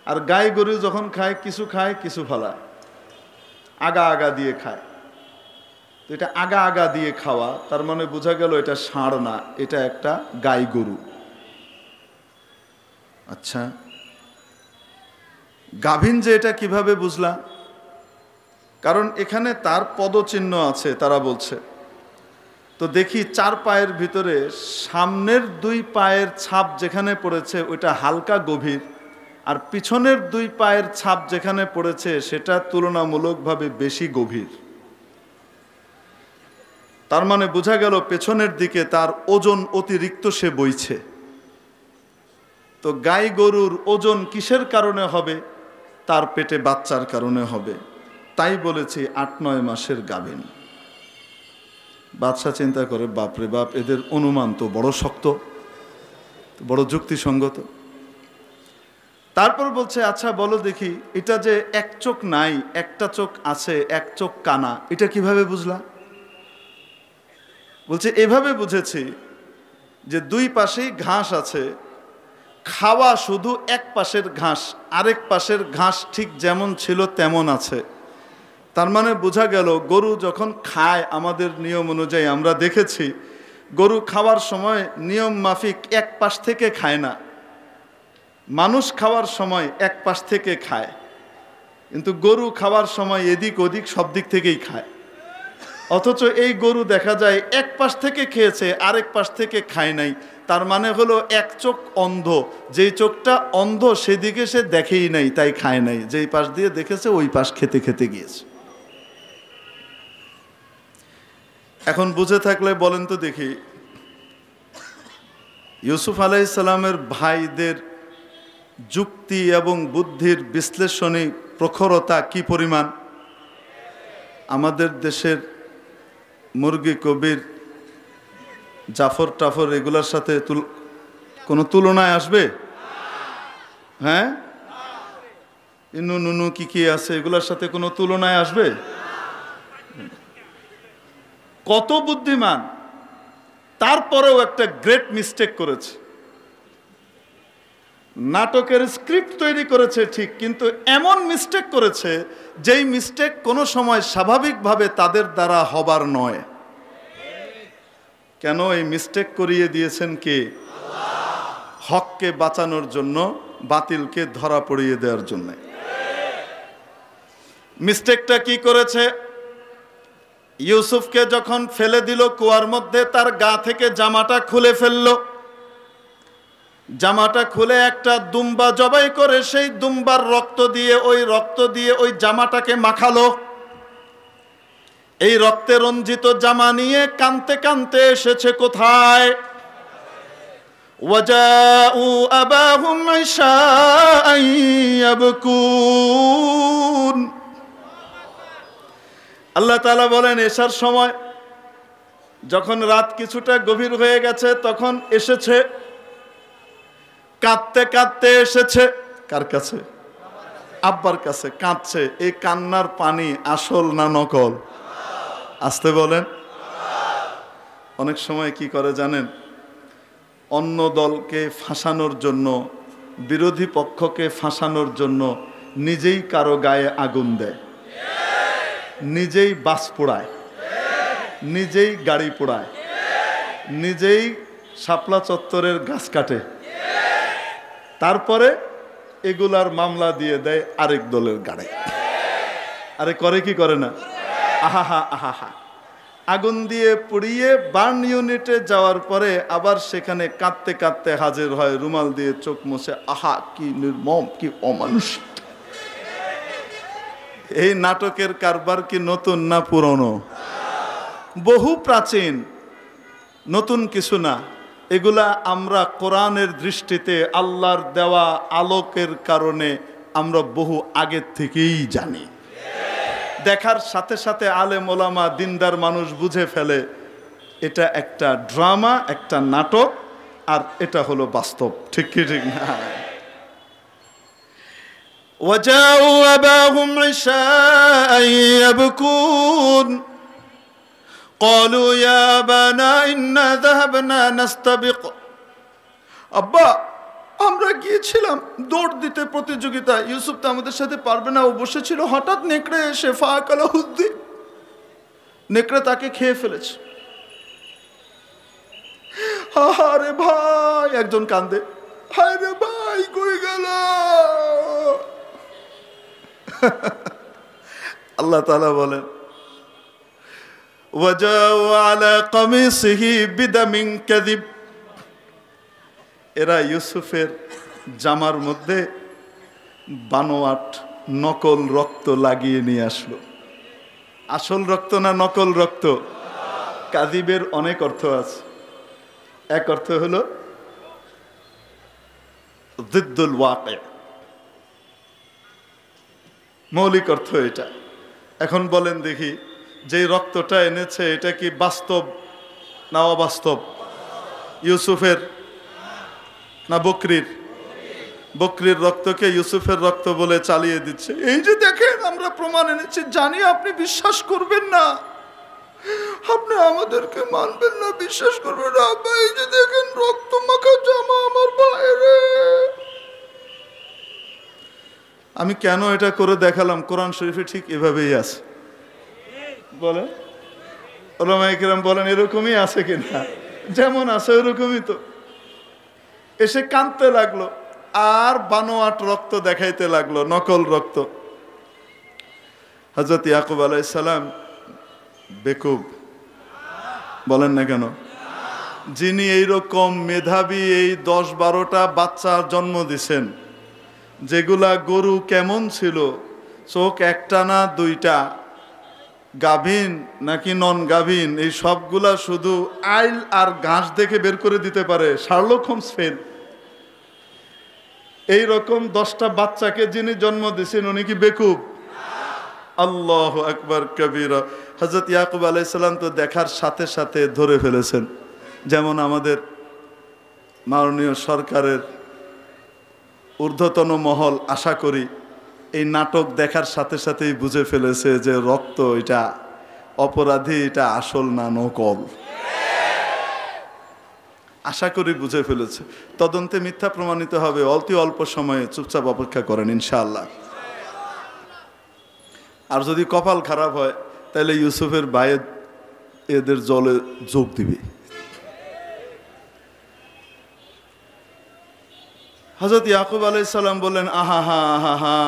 আর গাই গরু যখন খায় কিছু ফালায়, আগা আগা দিয়ে খায়। তো এটা আগা আগা দিয়ে খাওয়া, তার মানে বোঝা গেল এটা ষাঁড় না, এটা একটা গাই গরু। আচ্ছা, গাভীন যে এটা কিভাবে বুঝলা? কারণ এখানে তার পদচিহ্ন আছে, তারা বলছে। তো দেখি 4 পায়ের ভিতরে সামনের 2 পায়ের ছাপ যেখানে পড়েছে ওইটা হালকা গভীর, আর পিছনের 2 পায়ের ছাপ যেখানে পড়েছে সেটা তুলনামূলকভাবে বেশি গভীর। তার মানে বোঝা গেল পেছনের দিকে তার ওজন অতিরিক্ত সে বইছে। তো গাই গরুর ওজন কিসের কারণে হবে? তার পেটে বাচ্চার কারণে হবে। তাই বলেছি 8-9 মাসের গাভীন। বাদশা চিন্তা করে, বাপরে বাপ, এদের অনুমান তো বড় শক্ত, বড় যুক্তিসঙ্গত। তারপর বলছে, আচ্ছা বলো দেখি, এটা যে এক চোখ নাই, একটা চোখ আছে, এক চোখ কানা, এটা কিভাবে বুঝলা? বলছে এভাবে বুঝেছি যে দুই পাশেই ঘাস আছে, খাওয়া শুধু এক পাশের ঘাস, আরেক পাশের ঘাস ঠিক যেমন ছিল তেমন আছে। তার মানে বোঝা গেল গরু যখন খায় আমাদের নিয়ম অনুযায়ী আমরা দেখেছি গরু খাওয়ার সময় নিয়ম মাফিক এক পাশ থেকে খায় না, মানুষ খাওয়ার সময় এক পাশ থেকে খায়, কিন্তু গরু খাওয়ার সময় এদিক ওদিক সব দিক থেকেই খায়। অথচ এই গরু দেখা যায় এক পাশ থেকে খেয়েছে, আরেক পাশ থেকে খায় নাই। তার মানে হলো এক চোখ অন্ধ, যেই চোখটা অন্ধ সেদিকে সে দেখেই নাই, তাই খায় নাই, যেই পাশ দিয়ে দেখেছে ওই পাশ খেতে খেতে গিয়েছে। এখন বুঝে থাকলে বলেন তো দেখি, ইউসুফ আলাইহিস সালামের ভাইদের যুক্তি এবং বুদ্ধির বিশ্লেষণী প্রখরতা কি পরিমাণ? আমাদের দেশের মুরগি কবির, জাফর টাফর এগুলোর সাথে কোনো তুলনায় আসবে? হ্যাঁ, ইনু নুনু কি কি আছে এগুলোর সাথে কোনো তুলনায় আসবে? কত বুদ্ধিমান, তারপরেও একটা গ্রেট মিস্টেক করেছে। নাটকের স্ক্রিপ্ট তৈরি করেছে ঠিক, কিন্তু এমন মিস্টেক করেছে যেই মিস্টেক কোনো সময় স্বাভাবিকভাবে তাদের দ্বারা হবার নয়। কেন এই মিস্টেক করিয়ে দিয়েছেন কে? হককে বাঁচানোর জন্য, বাতিলকে ধরা পড়িয়ে দেওয়ার জন্য। মিস্টেকটা কি করেছে? ইউসুফকে যখন ফেলে দিল কুয়ার মধ্যে, তার গা থেকে জামাটা খুলে ফেললো। জামাটা খুলে একটা দুম্বা জবাই করে সেই দুম্বার রক্ত দিয়ে ওই জামাটাকে মাখালো। এই রক্তে রঞ্জিত জামা নিয়ে কানতে কানতে এসেছে কোথায়? ওয়াজাউ আবাহুম ইশাআন ইয়াবকুন। আল্লাহ তাআলা বলেন এশার সময় যখন রাত কিছুটা গভীর হয়ে গেছে তখন এসেছে, কাঁদতে কাঁদতে এসেছে। কার কাছে? আব্বার কাছে কাঁদছে। এই কান্নার পানি আসল না নকল? আসতে বলেন। অনেক সময় কি করে জানেন? অন্য দলকে ফাঁসানোর জন্য, বিরোধী পক্ষকে ফাঁসানোর জন্য নিজেই কারো গায়ে আগুন দেয়, নিজেই বাস পোড়ায়, নিজেই গাড়ি পোড়ায়, নিজেই শাপলা চত্বরের গাছ কাটে, তারপরে এগুলার মামলা দিয়ে দেয় আরেক দলের গাড়ে। আরে করে কি করে না? আহাহা আহাহা। আগুন দিয়ে পুড়িয়ে বার্ন ইউনিটে যাওয়ার পরে আবার সেখানে কাঁদতে কাঁদতে হাজির হয়, রুমাল দিয়ে চোখ মুছে। আহা, কি নির্মম, কি অমানুষিক। এই নাটকের কারবার কি নতুন না পুরনো? বহু প্রাচীন, নতুন কিছু না। এগুলা আমরা কোরআনের দৃষ্টিতে আল্লাহর দেওয়া আলোকের কারণে আমরা বহু আগের থেকেই জানি। দেখার সাথে সাথে আলেম ওলামা দিনদার মানুষ বুঝে ফেলে এটা একটা ড্রামা, একটা নাটক, আর এটা হলো বাস্তব। ঠিক কি ঠিক না? ওয়াজাউ আবাহুম ইশাআন ইয়াবকুন قالوا يا أبانا إنا ذهبنا نستبق। আব্বা, আমরা গিয়েছিলাম দৌড় দিতে প্রতিযোগিতা, ইউসুফ তো আমাদের সাথে পারবে না, ও বসেছিল, হঠাৎ নেকড়ে এসে ফাকালাহুদ্দি, নেকড়ে তাকে খেয়ে ফেলেছে। আরে ভাই, একজন কান্দে, হায় রে ভাই, কই গেল? আল্লাহ তাআলা বলেন ওয়াজাউ আলা কামিসিহি বিদামিন কাযিব। এরা ইউসুফের জামার মধ্যে বানোয়াট নকল রক্ত লাগিয়ে নিয়ে আসলো। আসল রক্ত না নকল রক্ত? কাযিবের অনেক অর্থ আছে। এক অর্থ হলো জিদ্দুল ওয়াকি, মৌলিক অর্থ এটা। এখন বলেন দেখি, যে রক্তটা এনেছে এটা কি বাস্তব না অবাস্তব? ইউসুফের না বকরির? বকরির রক্তকে ইউসুফের রক্ত বলে চালিয়ে দিচ্ছে। এই যে দেখেন, আমরা প্রমাণ এনেছি, জানি আপনি বিশ্বাস করবেন না, আপনি আমাদেরকে মানবেন না, বিশ্বাস করবেন না। আব্বা এই যে দেখেন, রক্ত মাখা জামা আমার বাইরে। আমি কেন এটা করে দেখালাম? কোরআন শরীফে ঠিক এভাবেই আছে। বলেন, ওলামায়ে কেরাম বলেন এরকমই আছে কিনা? যেমন আছে ওরকমই তো। এসে কাঁদতে লাগলো আর বানোয়াট রক্ত দেখাইতে লাগলো, নকল রক্ত। হযরত ইয়াকুব আলাইহিস সালাম বেকুব, বলেন না কেন? যিনি এইরকম মেধাবী এই 10-12টা বাচ্চার জন্ম দিছেন, যেগুলা গরু কেমন ছিল, চোখ একটা না দুইটা, গাভীন নাকি নন গাভীন, এই সবগুলা শুধু আইল আর ঘাস দেখে বের করে দিতে পারে, শার্লক হোমস ফেল। এইরকম 10টা বাচ্চাকে যিনি জন্ম দিয়েছেন, উনি কি বেকুব? আল্লাহু আকবার কবীরা। হযরত ইয়াকুব আলাইহিস সালাম তো দেখার সাথে সাথে ধরে ফেলেছেন। যেমন আমাদের মাননীয় সরকারের ঊর্ধ্বতন মহল, আশা করি এই নাটক দেখার সাথে সাথেই বুঝে ফেলেছে যে রক্ত এটা অপরাধী, এটা আসল না নকল। আশা করি বুঝে ফেলেছে। তদন্তে মিথ্যা প্রমাণিত হবে, অতি অল্প সময়ে, চুপচাপ অপেক্ষা করেন ইনশাআল্লাহ। আর যদি কপাল খারাপ হয় তাহলে ইউসুফের ভাই এদের জলে যোগ দিবে। হযরত ইয়াকুব আলাইহিস সালাম বললেন, আহা হা আহা হা,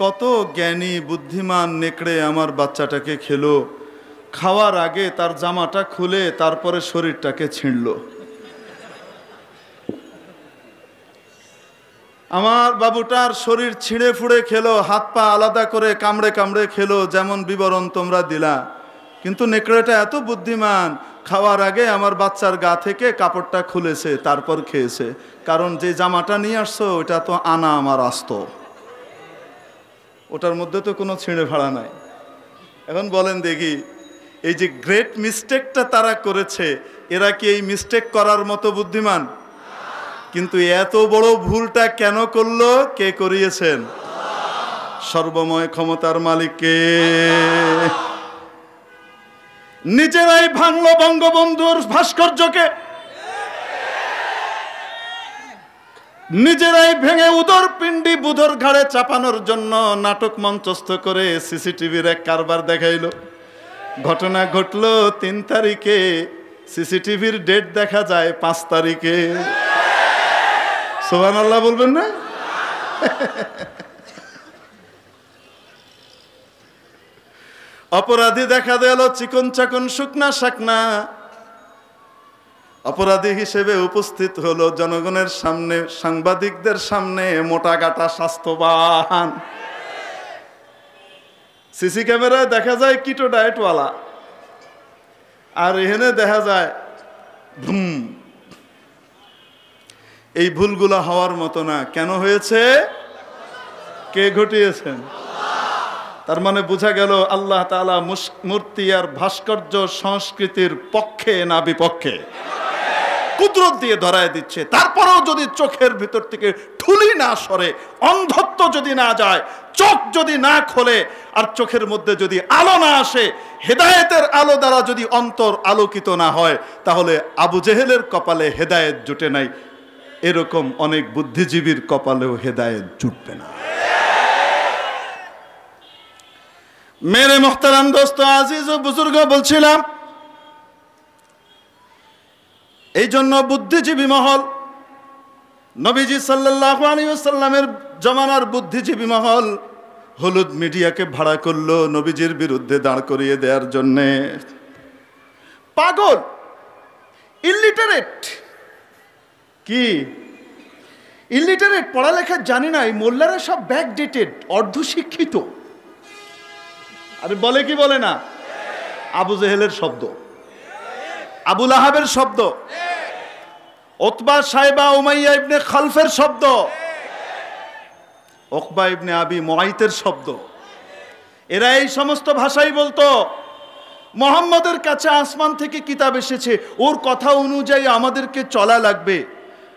কত জ্ঞানী বুদ্ধিমান নেকড়ে আমার বাচ্চাটাকে খেলো। খাওয়ার আগে তার জামাটা খুলে তারপরে শরীরটাকে ছিঁড়ল। আমার বাবুটার শরীর ছিঁড়ে ফুড়ে খেলো, হাত পা আলাদা করে কামড়ে কামড়ে খেলো, যেমন বিবরণ তোমরা দিলা। কিন্তু নেকড়েটা এত বুদ্ধিমান, খাওয়ার আগে আমার বাচ্চার গা থেকে কাপড়টা খুলেছে, তারপর খেয়েছে। কারণ যে জামাটা নিয়ে আসছো ওটা তো আনা আমার আস্ত, ওটার মধ্যে তো কোনো ছিঁড়ে ফাড়া নাই। এখন বলেন দেখি, এই যে গ্রেট মিস্টেকটা তারা করেছে, এরা কি এই মিস্টেক করার মতো বুদ্ধিমান? কিন্তু এত বড় ভুলটা কেন করলো? কে করিয়েছেন? সর্বময় ক্ষমতার মালিককে। নিজেরাই ভাঙলো বঙ্গবন্ধুর ভাস্কর্যকে, নিজেরাই ভেঙে উদর পিণ্ডি বুধর ঘাড়ে চাপানোর জন্য নাটক মঞ্চস্থ করে সিসিটিভির এক কারবার দেখাইলো। ঘটনা ঘটলো 3 তারিখে, সিসিটিভির ডেট দেখা যায় 5 তারিখে। সুবহানাল্লাহ বলবেন না? অপরাধী দেখা গেল চিকন চাকন শুকনা শাকনা, অপরাধী হিসেবে উপস্থিত হলো জনগণের সামনে, সাংবাদিকদের সামনে, মোটা গাটা স্বাস্থ্যবান। সিসি ক্যামেরায় দেখা যায় কিটো ডায়েটওয়ালা, আর এখানে দেখা যায় ধুম। এই ভুলগুলো হওয়ার মতো না। কেন হয়েছে? কে ঘটিয়েছেন? তার মানে বোঝা গেল আল্লাহ তাআলা মূর্তি আর ভাস্কর্য সংস্কৃতির পক্ষে না বিপক্ষে? কুদরত দিয়ে ধরায় দিচ্ছে। তারপরেও যদি চোখের ভিতর থেকে ঠুলি না সরে, অন্ধত্ব যদি না যায়, চোখ যদি না খোলে, আর চোখের মধ্যে যদি আলো না আসে, হেদায়েতের আলো দ্বারা যদি অন্তর আলোকিত না হয়, তাহলে আবু জেহেলের কপালে হেদায়েত জুটে নাই, এরকম অনেক বুদ্ধিজীবীর কপালেও হেদায়েত জুটবে না। মেরে মোহতারাম দোস্ত, আজিজ ও বুজুর্গ, বলছিলাম এই জন্য বুদ্ধিজীবী মহল, নবীজি সাল্লাল্লাহু আলাইহি ওয়াসাল্লামের জমানার বুদ্ধিজীবী মহল হলুদ মিডিয়াকে ভাড়া করলো নবীজির বিরুদ্ধে দাঁড় করিয়ে দেওয়ার জন্যে। পাগল, ইলিটারেট, কি ইলিটারেট, পড়ালেখা জানি না, এই মোল্লারা সব ব্যাকডেটেড, অর্ধশিক্ষিত। আরে বলে কি বলে না? আবু জেহেলের শব্দ, আবু লাহাবের শব্দ, উতবা সাইবা উমাইয়া ইবনে খালফের শব্দ, উকবা ইবনে আবি মুআইতের শব্দ। এরা এই সমস্ত ভাষাই বলতো। মুহাম্মদের কাছে আসমান থেকে কিতাব এসেছে, ওর কথা অনুযায়ী আমাদেরকে চলা লাগবে।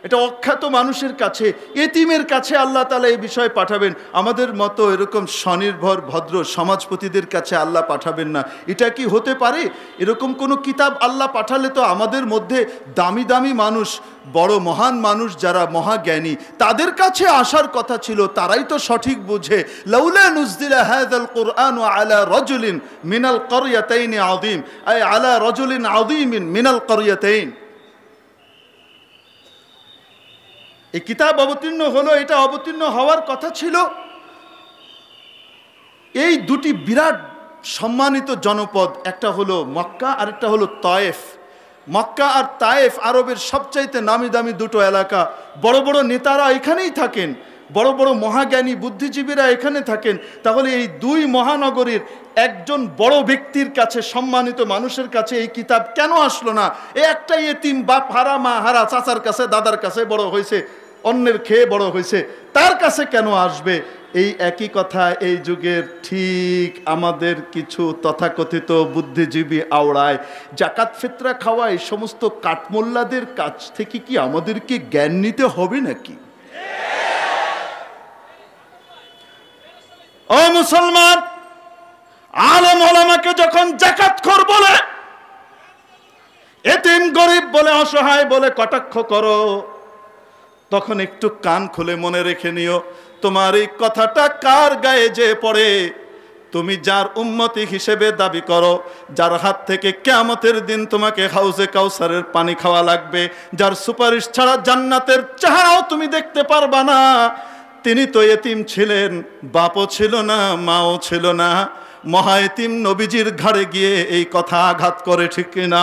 এটা অখ্যাত মানুষের কাছে, এতিমের কাছে আল্লাহ তাআলা এই বিষয় পাঠাবেন। আমাদের মতো এরকম স্বনির্ভর ভদ্র সমাজপতিদের কাছে আল্লাহ পাঠাবেন না। এটা কি হতে পারে? এরকম কোনো কিতাব আল্লাহ পাঠালে তো আমাদের মধ্যে দামি দামি মানুষ, বড় মহান মানুষ যারা মহাজ্ঞানী, তাদের কাছে আসার কথা ছিল। তারাই তো সঠিক বুঝে। লাউলা নুজজিলা হাযাল কুরআনু আলা রাজুলিন মিনাল ক্বরয়াতাইনি আযীম, আই আলা রাজুলিন আযীমিন মিনাল ক্বরয়াতাইন। এই কিতাব অবতীর্ণ হলো, এটা অবতীর্ণ হওয়ার কথা ছিল এই দুটি বিরাট সম্মানিত জনপদ, একটা হলো মক্কা আর একটা হলো তায়েফ। মক্কা আর তায়েফ আরবের সবচাইতে নামি দামি দুটো এলাকা। বড় বড় নেতারা এখানেই থাকেন, বড় বড় মহাজ্ঞানী বুদ্ধিজীবীরা এখানে থাকেন। তাহলে এই দুই মহানগরীর একজন বড় ব্যক্তির কাছে, সম্মানিত মানুষের কাছে এই কিতাব কেন আসলো না? এই একটা এতিম, বাপ হারা মা হারা, চাচার কাছে দাদার কাছে বড় হয়েছে, অন্যের খেয়ে বড় হয়েছে, তার কাছে কেন আসবে? এই একই কথা এই যুগের ঠিক আমাদের কিছু তথাকথিত বুদ্ধিজীবী আওড়ায়। জাকাত ফিতরা খাওয়া এই সমস্ত কাঠমোল্লাদের কাছ থেকে কি আমাদেরকে জ্ঞান নিতে হবে নাকি? ও মুসলমান, আলেম ওলামাকে যখন জাকাতখোর বলে, এতিম গরিব বলে, অসহায় বলে কটাক্ষ করো, তখন একটু কান খুলে মনে রেখে নিও, তোমার এই কথাটা কার গায়ে যে পড়ে? তুমি যার উম্মতি হিসেবে দাবি করো, যার হাত থেকে কিয়ামতের দিন তোমাকে হাউজে কাউসারের পানি খাওয়া লাগবে, যার সুপারিশ ছাড়া জান্নাতের চেহারাও তুমি দেখতে পারবা না, তিনি তো এতিম ছিলেন, বাপও ছিল না, মাও ছিল না। মহা এতিম নবীজির ঘাড়ে গিয়ে এই কথা আঘাত করে, ঠিক কিনা?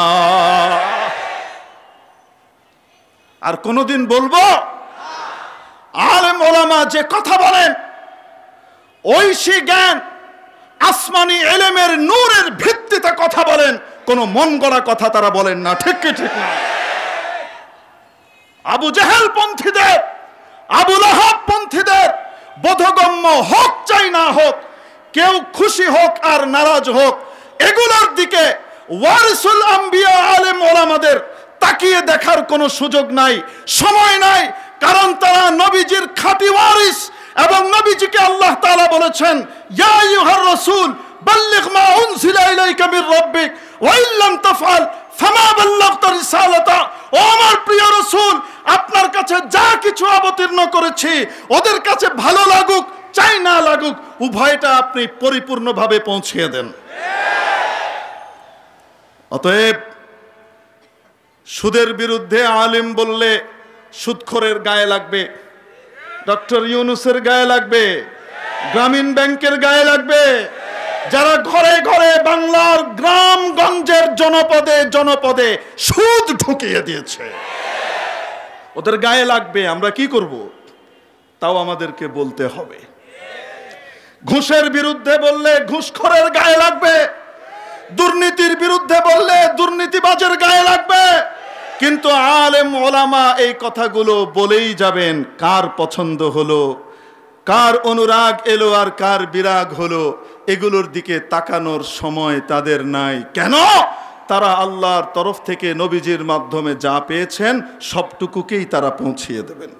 আর কোনদিন বলবো আলেম ওলামা যে কথা বলেন, ঐশী জ্ঞান আসমানি ইলমের নূরের ভিত্তিতে কথা বলেন, কোন মন গড়া কথা তারা বলেন না, ঠিক কি ঠিক না? আবু জাহেল পন্থীদের, আবু লাহাব পন্থীদের বোধগম্য হোক চাই না হোক, কেউ খুশি হোক আর নারাজ হোক, এগুলোর দিকে ওয়ারিসুল আম্বিয়া আলেম ওলামাদের তাকিয়ে দেখার কোনো সুযোগ নাই, সময় নাই। কারণ তারা নবীজির খাঁটি ওয়ারিস, এবং নবীজিকে আল্লাহ তাআলা বলেছেন, ইয়া আইয়ুহার রাসূল বাল্লিগ মা উনজিলা ইলাইকা মির রাব্বিক ওয়া ইল্লাম তাফআল ফামা বাল্লাগতা রিসালাতা। ও আমার প্রিয় রাসূল, আপনার কাছে যা কিছু অবতীর্ণ করেছি, ওদের কাছে ভালো লাগুক চাই না লাগুক, উভয়টা আপনি পরিপূর্ণভাবে পৌঁছিয়ে দেন। অতএব সুদের বিরুদ্ধে আলেম বললে সুদখোরের গায়ে লাগবে, ডক্টর ইউনূসের গায়ে লাগবে, গ্রামীণ ব্যাংকের গায়ে লাগবে, যারা ঘরে ঘরে বাংলার গ্রামগঞ্জের জনপদে জনপদে সুদ ঢুকিয়ে দিয়েছে, ওদের গায়ে লাগবে। আমরা কি করব? তাও আমাদেরকে বলতে হবে। ঘুষের বিরুদ্ধে বললে ঘুষখোরের গায়ে লাগবে, দুর্নীতির বিরুদ্ধে বললে দুর্নীতিবাজের গায়ে লাগবে। কিন্তু আলেম ওলামা এই কথাগুলো বলেই যাবেন। কার পছন্দ হলো, কার অনুরাগ এলো আর কার বিরাগ হলো, এগুলোর দিকে তাকানোর সময় তাদের নাই। কেন? তারা আল্লাহর তরফ থেকে নবীজির মাধ্যমে যা পেয়েছেন সবটুকুকেই তারা পৌঁছিয়ে দেবেন।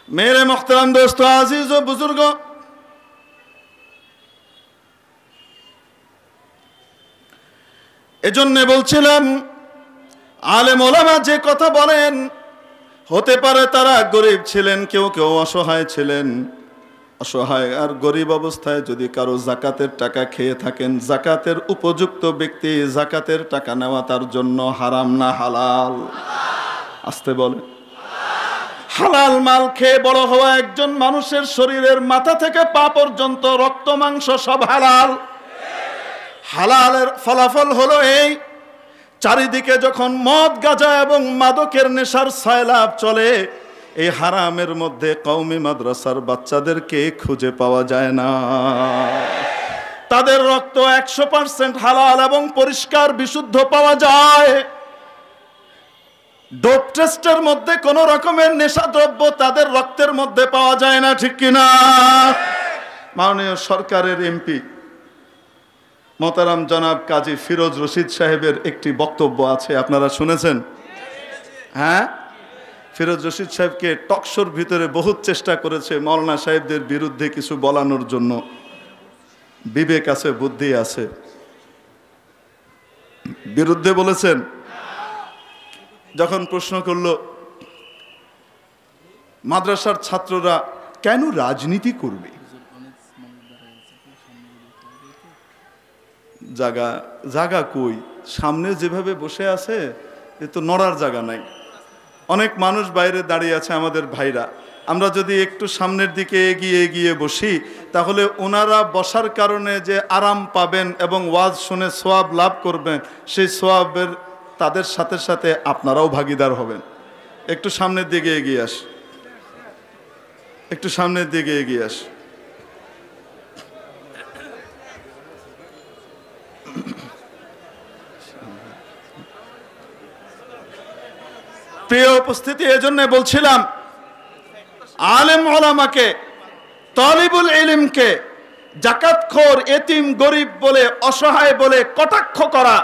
মেরে মোহতারাম দোস্ত, আজিজ ও বুজুর্গ, এজন্য বলছিলাম আলেম ওলামা যে কথা বলেন, হতে পারে তারা গরিব ছিলেন, কেউ কেউ অসহায় ছিলেন। অসহায় আর গরিব অবস্থায় যদি কারো জাকাতের টাকা খেয়ে থাকেন, জাকাতের উপযুক্ত ব্যক্তি জাকাতের টাকা নেওয়া তার জন্য হারাম না হালাল? আসতে বলে। হালাল মাল খেয়ে বড় হওয়া একজন মানুষের শরীরের মাথা থেকে পা পর্যন্ত রক্ত মাংস সব হালাল। হালালের ফলাফল হলো এই, চারিদিকে যখন মদ গাঁজা এবং মাদকের নেশার সয়লাব চলে, এই হারামের মধ্যে কওমি মাদ্রাসার বাচ্চাদেরকে খুঁজে পাওয়া যায় না। তাদের রক্ত 100% হালাল এবং পরিষ্কার বিশুদ্ধ পাওয়া যায়। ডোপ টেস্টের মধ্যে কোন রকমের নেশাদ্রব্য তাদের রক্তের মধ্যে পাওয়া যায় না, ঠিক কিনা? মাননীয় সরকারের এমপি মোহতারাম জনাব কাজী ফিরোজ রশিদ সাহেবের একটি বক্তব্য আছে, আপনারা শুনেছেন? হ্যাঁ, ফিরোজ রশিদ সাহেবকে টকশোর ভিতরে বহুত চেষ্টা করেছে মাওলানা সাহেবদের বিরুদ্ধে কিছু বলানোর জন্য। বিবেক আছে, বুদ্ধি আছে, বিরুদ্ধে বলেছেন। যখন প্রশ্ন করল মাদ্রাসার ছাত্ররা কেন রাজনীতি করবে, জায়গা জায়গা কই, সামনে যেভাবে বসে আছে এ তো নড়ার জায়গা নাই। অনেক মানুষ বাইরে দাঁড়িয়ে আছে আমাদের ভাইরা, আমরা যদি একটু সামনের দিকে এগিয়ে এগিয়ে বসি তাহলে ওনারা বসার কারণে যে আরাম পাবেন এবং ওয়াজ শুনে সোয়াব লাভ করবেন, সেই সোয়াবের তাদের সাথে সাথে আপনারাও ভাগীদার হবেন। একটু সামনের দিকে এগিয়ে আস, একটু সামনের দিকে এগিয়ে আস। প্রিয় উপস্থিতি, এজন্য বলছিলাম আলেম ওলামাকে, তালিবুল ইলমকে জাকাতখোর, এতিম, গরিব বলে, অসহায় বলে কটাক্ষ করা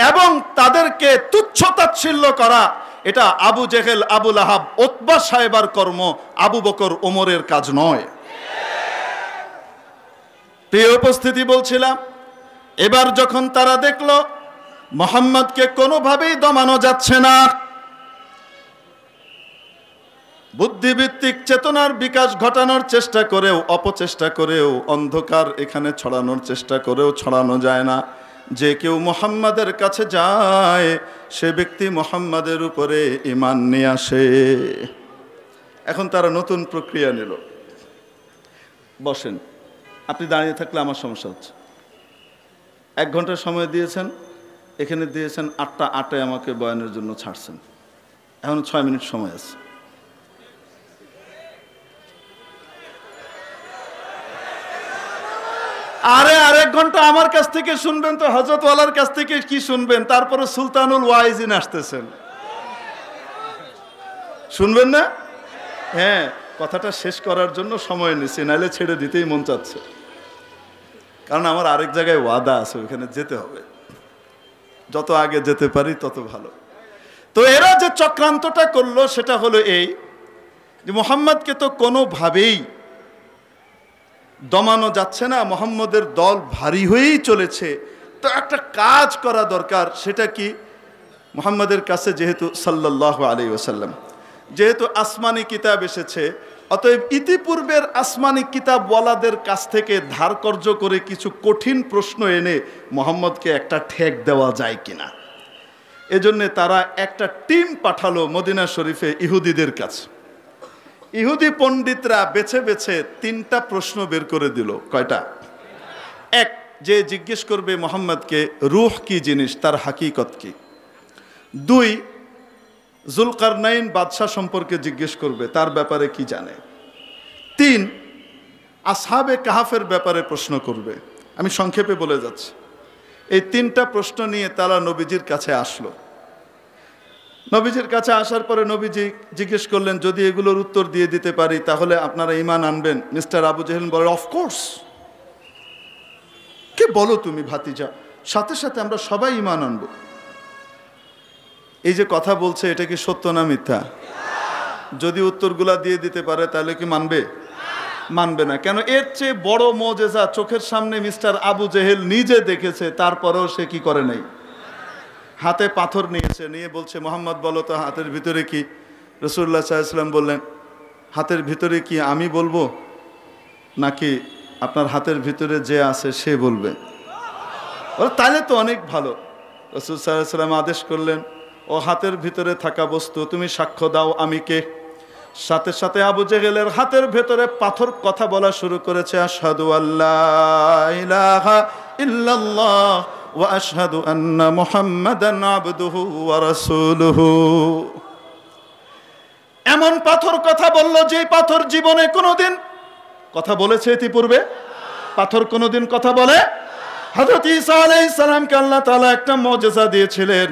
এবং তাদেরকে তুচ্ছ তাচ্ছিল্য করা, এটা আবু জেহেল, আবু লাহাব, উতবা সাহেবার কর্ম, আবু বকর, ওমরের কাজ নয়। প্রিয় উপস্থিতি, বলছিলাম এবার যখন তারা দেখলো মুহাম্মদকে কোনোভাবেই দমানো যাচ্ছে না, বুদ্ধিভিত্তিক চেতনার বিকাশ ঘটানোর চেষ্টা করেও, অপচেষ্টা করেও, অন্ধকার এখানে ছড়ানোর চেষ্টা করেও ছড়ানো যায় না। যে কেউ মুহাম্মাদের কাছে যায় সে ব্যক্তি মুহাম্মাদের উপরে ঈমান নিয়ে আসে। এখন তারা নতুন প্রক্রিয়া নিল। বসেন, আপনি দাঁড়িয়ে থাকলে আমার সমস্যা হচ্ছে। 1 ঘন্টা সময় দিয়েছেন, এখানে দিয়েছেন 8টা 8-এ আমাকে বয়ানের জন্য ছাড়ছেন, এখন 6 মিনিট সময় আছে। আরে 1 ঘন্টা আমার কাছ থেকে শুনবেন তো হযরত ওয়ালার কাছ থেকে কি শুনবেন? তারপরে সুলতানুল ওয়াইজিন আসতেছেন, শুনবেন না? হ্যাঁ, কথাটা শেষ করার জন্য সময় নিচ্ছি, নাহলে ছেড়ে দিতেই মন চাচ্ছে, কারণ আমার আরেক জায়গায় ওয়াদা আছে, ওখানে যেতে হবে। যত আগে যেতে পারি তত ভালো। তো এরা যে চক্রান্তটা করলো সেটা হলো এই যে মুহাম্মদকে তো কোনোভাবেই দমানো যাচ্ছে না, মুহাম্মদের দল ভারী হয়েই চলেছে। তো একটা কাজ করা দরকার। সেটা কি? মুহাম্মদের কাছে যেহেতু সাল্লাল্লাহু আলাইহি ওয়াসাল্লাম, যেহেতু আসমানি কিতাব এসেছে, অতএব ইতিপূর্বের আসমানি কিতাবওয়ালাদের কাছ থেকে ধার কর্জ করে কিছু কঠিন প্রশ্ন এনে মুহাম্মদকে একটা ঠেক দেওয়া যায় কিনা। এজন্য তারা একটা টিম পাঠালো মদিনা শরীফে ইহুদিদের কাছে। ইহুদি পণ্ডিতরা বেছে বেছে 3টা প্রশ্ন বের করে দিল। কয়টা? 1, যে জিজ্ঞেস করবে মুহাম্মদকে রূহ কি জিনিস, তার হাকিকত কি। 2, জুলকারনাইন বাদশাহ সম্পর্কে জিজ্ঞেস করবে, তার ব্যাপারে কি জানে। 3, আসহাবে কাহাফের ব্যাপারে প্রশ্ন করবে। আমি সংক্ষেপে বলে যাচ্ছি। এই 3টা প্রশ্ন নিয়ে তারা নবীজির কাছে আসলো। নবীজির কাছে আসার পরে নবীজি জিজ্ঞেস করলেন, যদি এগুলোর উত্তর দিয়ে দিতে পারি তাহলে আপনারা ঈমান আনবেন? মিস্টার আবু জেহেল বলে, অফকোর্স। কে বলো তুমি ভাতিজা, সাথে সাথে আমরা সবাই ঈমান আনবো। এই যে কথা বলছে, এটা কি সত্য না মিথ্যা? যদি উত্তরগুলা দিয়ে দিতে পারে তাহলে কি মানবে? মানবে না। কেন? এর চেয়ে বড় মুজিজা চোখের সামনে মিস্টার আবু জেহেল নিজে দেখেছে, তারপরেও সে কি করে নাই? হাতে পাথর নিয়েছে, নিয়ে বলছে, মুহাম্মদ বলো তো হাতের ভিতরে কি? রাসূলুল্লাহ সাল্লাল্লাহু আলাইহি ওয়াসাল্লাম বললেন, হাতের ভিতরে কি আমি বলবো নাকি আপনার হাতের ভিতরে যে আছে সে বলবে? তাহলে তো অনেক ভালো। রাসূল সাল্লাল্লাহু আলাইহি ওয়াসাল্লাম আদেশ করলেন, ও হাতের ভিতরে থাকা বস্তু তুমি সাক্ষ্য দাও আমি কে। সাথে সাথে আবু জেহেলের হাতের ভেতরে পাথর কথা বলা শুরু করেছে, আশহাদু আল্লা ইলাহা ইল্লাল্লাহ ওয়া আশহাদু আন্না মুহাম্মাদান আবদুহু ওয়া রাসূলুহু। এমন পাথর কথা বলল যে পাথর জীবনে কোনোদিন কথা বলেছে ইতিপূর্বে? পাথর কোনোদিন কথা বলে? হযরত ঈসা আলাইহিস সালামকে আল্লাহ তাআলা একটা মুজিজা দিয়েছিলেন।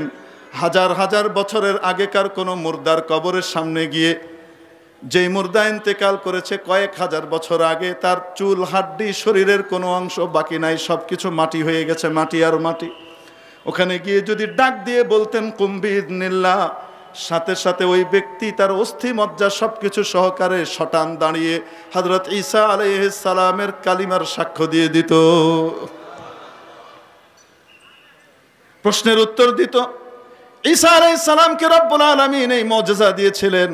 হাজার হাজার বছরের আগেকার কোনো মুর্দার কবরের সামনে গিয়ে, যেই মুর্দা ইন্তেকাল করেছে কয়েক হাজার বছর আগে, তার চুল, হাড্ডি, শরীরের কোনো অংশ বাকি নাই, সব কিছু মাটি হয়ে গেছে, মাটি আর মাটি। ওখানে গিয়ে যদি ডাক দিয়ে বলতেন কুম বিইذনিল্লাহ, সাথে সাথে ওই ব্যক্তি তার অস্থি মজ্জা সবকিছু সহকারে শটান দাঁড়িয়ে হযরত ঈসা আলাইহিস সালামের কালিমার সাক্ষ্য দিয়ে দিত, প্রশ্নের উত্তর দিত। ঈসা আলাইহিস সালামকে রব্বুল আলামিন এই মুজিজা দিয়েছিলেন,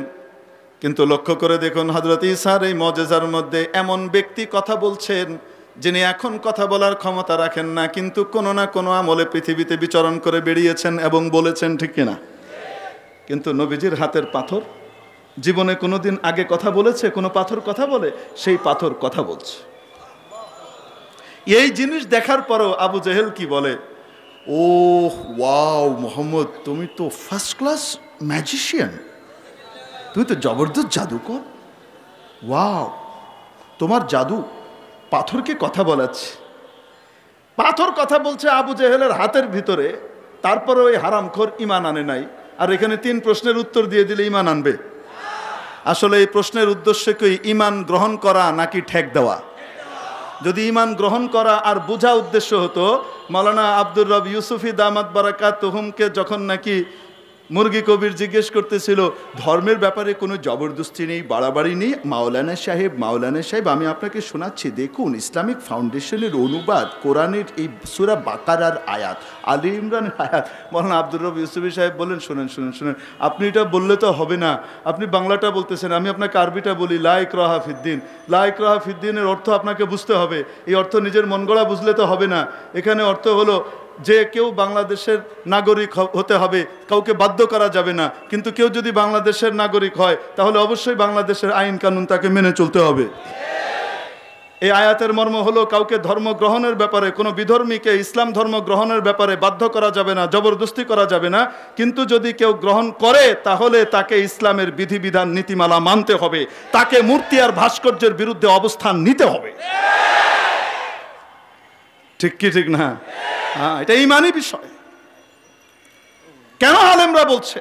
কিন্তু লক্ষ্য করে দেখুন হযরত ঈসার এই মুজিজার মধ্যে এমন ব্যক্তি কথা বলছেন যিনি এখন কথা বলার ক্ষমতা রাখেন না, কিন্তু কোনো না কোনো আমলে পৃথিবীতে বিচরণ করে বেরিয়েছেন এবং বলেছেন, ঠিক কিনা? কিন্তু নবীজির হাতের পাথর জীবনে কোনোদিন আগে কথা বলেছে? কোনো পাথর কথা বলে? সেই পাথর কথা বলছে। এই জিনিস দেখার পরও আবু জেহেল কি বলে, ও ওয়াও মোহাম্মদ, তুমি তো ফার্স্ট ক্লাস ম্যাজিশিয়ান, তুমি তো জবরদস্ত জাদুকর, ওয়াও তোমার জাদু পাথরকে কথা বলাচ্ছে। পাথর কথা বলছে আবু জেহেলের হাতের ভিতরে, তারপরে ওই হারামখোর ঈমান আনে নাই। আর এখানে 3 প্রশ্নের উত্তর দিয়ে দিলে ঈমান আনবে? আসলে এই প্রশ্নের উদ্দেশ্য কি ঈমান গ্রহণ করা নাকি ঠেক দেওয়া? যদি ঈমান গ্রহণ করা আর বোঝা উদ্দেশ্য হতো, মাওলানা আব্দুর রব ইউসুফি দামাত বারাকাতুহুমকে যখন নাকি মুরগি কবির জিজ্ঞেস করতেছিল ধর্মের ব্যাপারে কোনো জবরদস্তি নেই, বাড়াবাড়ি নেই, মাওলানা সাহেব আমি আপনাকে শোনাচ্ছি, দেখুন ইসলামিক ফাউন্ডেশনের অনুবাদ কোরআনের এই সূরা বাকারার আয়াত, আলী ইমরানের আয়াত। মাওলানা আব্দুর রব ইউসুফি সাহেব বললেন, শুনেন, আপনি এটা বললে তো হবে না, আপনি বাংলাটা বলতেছেন, আমি আপনাকে আরবিটা বলি, লা ইকরাহা ফিদ্দিন। লা ইকরাহা ফিদ্দিনের অর্থ আপনাকে বুঝতে হবে, এই অর্থ নিজের মন গড়া বুঝলে তো হবে না। এখানে অর্থ হলো যে কেউ বাংলাদেশের নাগরিক হতে হবে, কাউকে বাধ্য করা যাবে না, কিন্তু কেউ যদি বাংলাদেশের নাগরিক হয় তাহলে অবশ্যই বাংলাদেশের আইন কানুন তাকে মেনে চলতে হবে। এই আয়াতের মর্ম হলো কাউকে ধর্ম গ্রহণের ব্যাপারে, কোনো বিধর্মীকে ইসলাম ধর্ম গ্রহণের ব্যাপারে বাধ্য করা যাবে না, জবরদস্তি করা যাবে না, কিন্তু যদি কেউ গ্রহণ করে তাহলে তাকে ইসলামের বিধিবিধান নীতিমালা মানতে হবে, তাকে মূর্তি আর ভাস্কর্যের বিরুদ্ধে অবস্থান নিতে হবে। ঠিক কি ঠিক না? হ্যাঁ, এটা ঈমানি বিষয়। কেন আলেমরা বলছে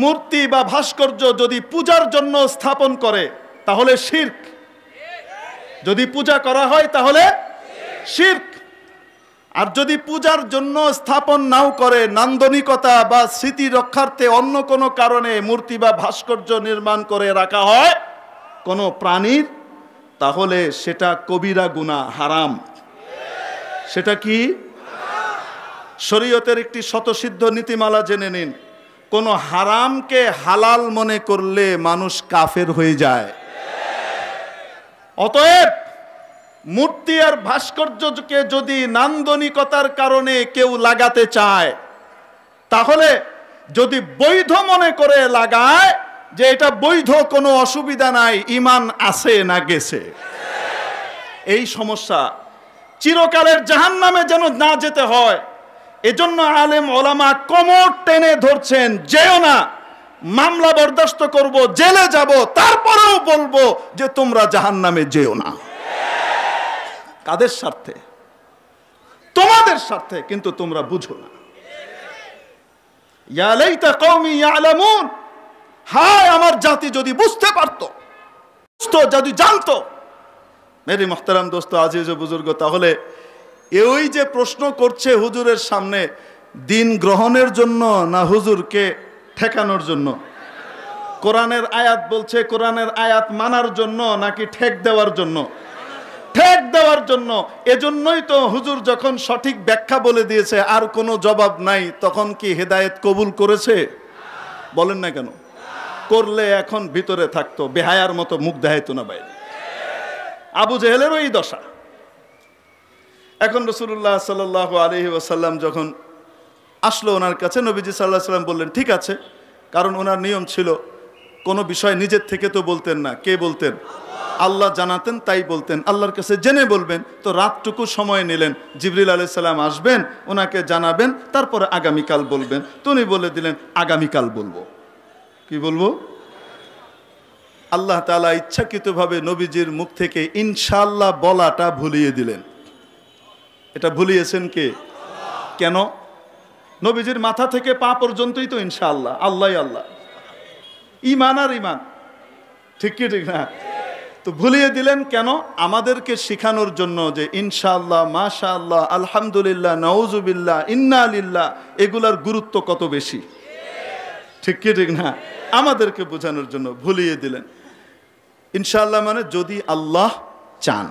মূর্তি বা ভাস্কর্য যদি পূজার জন্য স্থাপন করে তাহলে শিরক, যদি পূজা করা হয় তাহলে শিরক, আর যদি পূজার জন্য স্থাপন নাও করে, নান্দনিকতা বা স্মৃতি রক্ষার্থে অন্য কোনো কারণে মূর্তি বা ভাস্কর্য নির্মাণ করে রাখা হয় কোনো প্রাণীর, তাহলে সেটা কবিরা গুনাহ, হারাম। সেটা কি? শরীয়তের একটি স্বতঃসিদ্ধ নীতিমালা জেনে নিন, কোন হারামকে হালাল মনে করলে মানুষ কাফের হয়ে যায়। অতএব মূর্তি আর ভাস্কর্যকে যদি নান্দনিকতার কারণে কেউ লাগাতে চায়, তাহলে যদি বৈধ মনে করে লাগায় যে এটা বৈধ, কোনো অসুবিধা নাই, ঈমান আছে না গেছে? এই সমস্যা চিরকালের জাহান্নামে যেন না যেতে হয়, এজন্য আলেম ওলামা কোমর টেনে ধরছেন, যেও না, মামলা বরদাস্ত করব, জেলে যাব, তারপরেও বলবো যে তোমরা জাহান্নামে যেও না। কাদের স্বার্থে? তোমাদের স্বার্থে, কিন্তু তোমরা বুঝো না। ইয়া লাইতা কওমি ইয়ালামুন, হায় আমার জাতি যদি বুঝতে পারতো, যদি জানতো। মেরি মুহতারাম দোস্ত, আজিজ ও বুজুর্গ, তাহলে এই যে প্রশ্ন করছে হুজুরের সামনে, দিন গ্রহণের জন্য না হুজুরকে ঠেকানোর জন্য? কোরআনের আয়াত বলছে কোরআনের আয়াত মানার জন্য নাকি ঠেক দেওয়ার জন্য? ঠেক দেওয়ার জন্য। এজন্যই তো হুজুর যখন সঠিক ব্যাখ্যা বলে দিয়েছে আর কোনো জবাব নাই, তখন কি হেদায়েত কবুল করেছে? বলেন না কেন? করলে এখন ভিতরে থাকতো, বেহায়ার মতো মুখ দেখাইতো না বাইরে। আবু জেহেলেরও এই দশা। এখন রাসূলুল্লাহ সাল্লাল্লাহু আলাইহি ওয়াসাল্লাম যখন আসলো ওনার কাছে, নবীজি সাল্লাল্লাহু আলাইহি ওয়াসাল্লাম বললেন ঠিক আছে, কারণ ওনার নিয়ম ছিল কোনো বিষয় নিজের থেকে তো বলতেন না। কে বলতেন? আল্লাহ জানাতেন, তাই বলতেন, আল্লাহর কাছে জেনে বলবেন। তো রাতটুকু সময় নিলেন, জিবরিল আলাইহিস সালাম আসবেন, ওনাকে জানাবেন, তারপরে আগামীকাল বলবেন। তো উনি বলে দিলেন আগামীকাল বলবো। কি বলবো? আল্লাহ তাআলা ইচ্ছাকৃতভাবে নবীজির মুখ থেকে ইনশাআল্লাহ বলাটা ভুলিয়ে দিলেন। এটা ভুলিয়েছেন কে? কেন? নবীজির মাথা থেকে পা পর্যন্তই তো ইনশাআল্লাহ, আল্লাহ আল্লাহ, ঈমান আর ঈমান, ঠিক কি ঠিক না? তো ভুলিয়ে দিলেন কেন? আমাদেরকে শিখানোর জন্য যে ইনশাআল্লাহ, মাশাআল্লাহ, আলহামদুলিল্লাহ, নাউজুবিল্লাহ, ইন্না লিল্লাহ, এগুলার গুরুত্ব কত বেশি। ঠিক কি ঠিক না? আমাদেরকে বোঝানোর জন্য ভুলিয়ে দিলেন। ইনশাআল্লাহ মানে যদি আল্লাহ চান।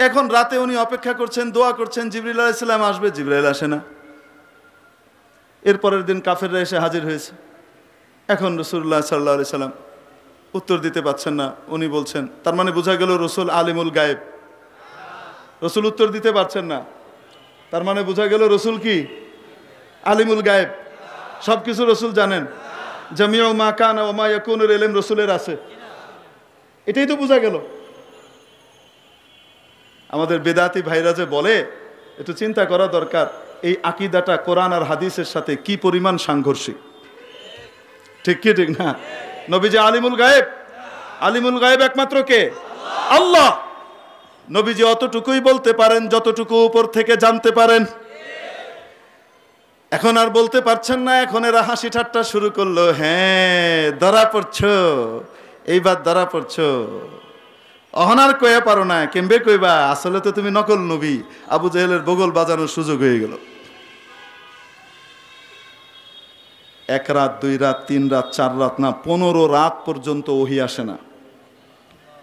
এখন রাতে উনি অপেক্ষা করছেন, দোয়া করছেন, জিবরিল আলাইহিস সালাম আসবে, জিবরাইল আসে না। এরপরের দিন কাফেররা এসে হাজির হয়েছে। এখন রাসূলুল্লাহ সাল্লাল্লাহু আলাইহি সাল্লাম উত্তর দিতে পারছেন না। উনি বলছেন, তার মানে বোঝা গেল রসুল আলিমুল গায়েব। রসুল উত্তর দিতে পারছেন না, তার মানে বোঝা গেল রসুল কি আলিমুল গায়েব, সবকিছু রসুল জানেন। জামিউ মা কানা ওয়া মা ইয়াকুনুর ইলম রসুলের আছে, এটাই তো বোঝা গেল। আমাদের বেদাতি ভাইরা যে বলে, একটু চিন্তা করা দরকার, এই আকীদাটা কোরআন আর হাদিসের সাথে কি পরিমাণ সাংঘর্ষিক। ঠিক কি ঠিক না? নবীজি আলিমুল গায়েব, আলিমুল গায়েব একমাত্র কে? আল্লাহ। নবীজি অতটুকুই বলতে পারেন যতটুকু উপর থেকে জানতে পারেন। এখন আর বলতে পারছেন না। এখন এরা হাসি ঠাট্টা শুরু করলো। হ্যাঁ, ধরা পড়ছো, এইবার ধরা পড়ছো। অহনার কয়ে পারো না, কেমবে কইবা? আসলে তো তুমি নকল নবী। আবু জাহেলের বগল বাজানোর সুযোগ হয়ে গেল। 1 রাত 2 রাত 3 রাত 4 রাত না, 15 রাত পর্যন্ত ওহী আসে না।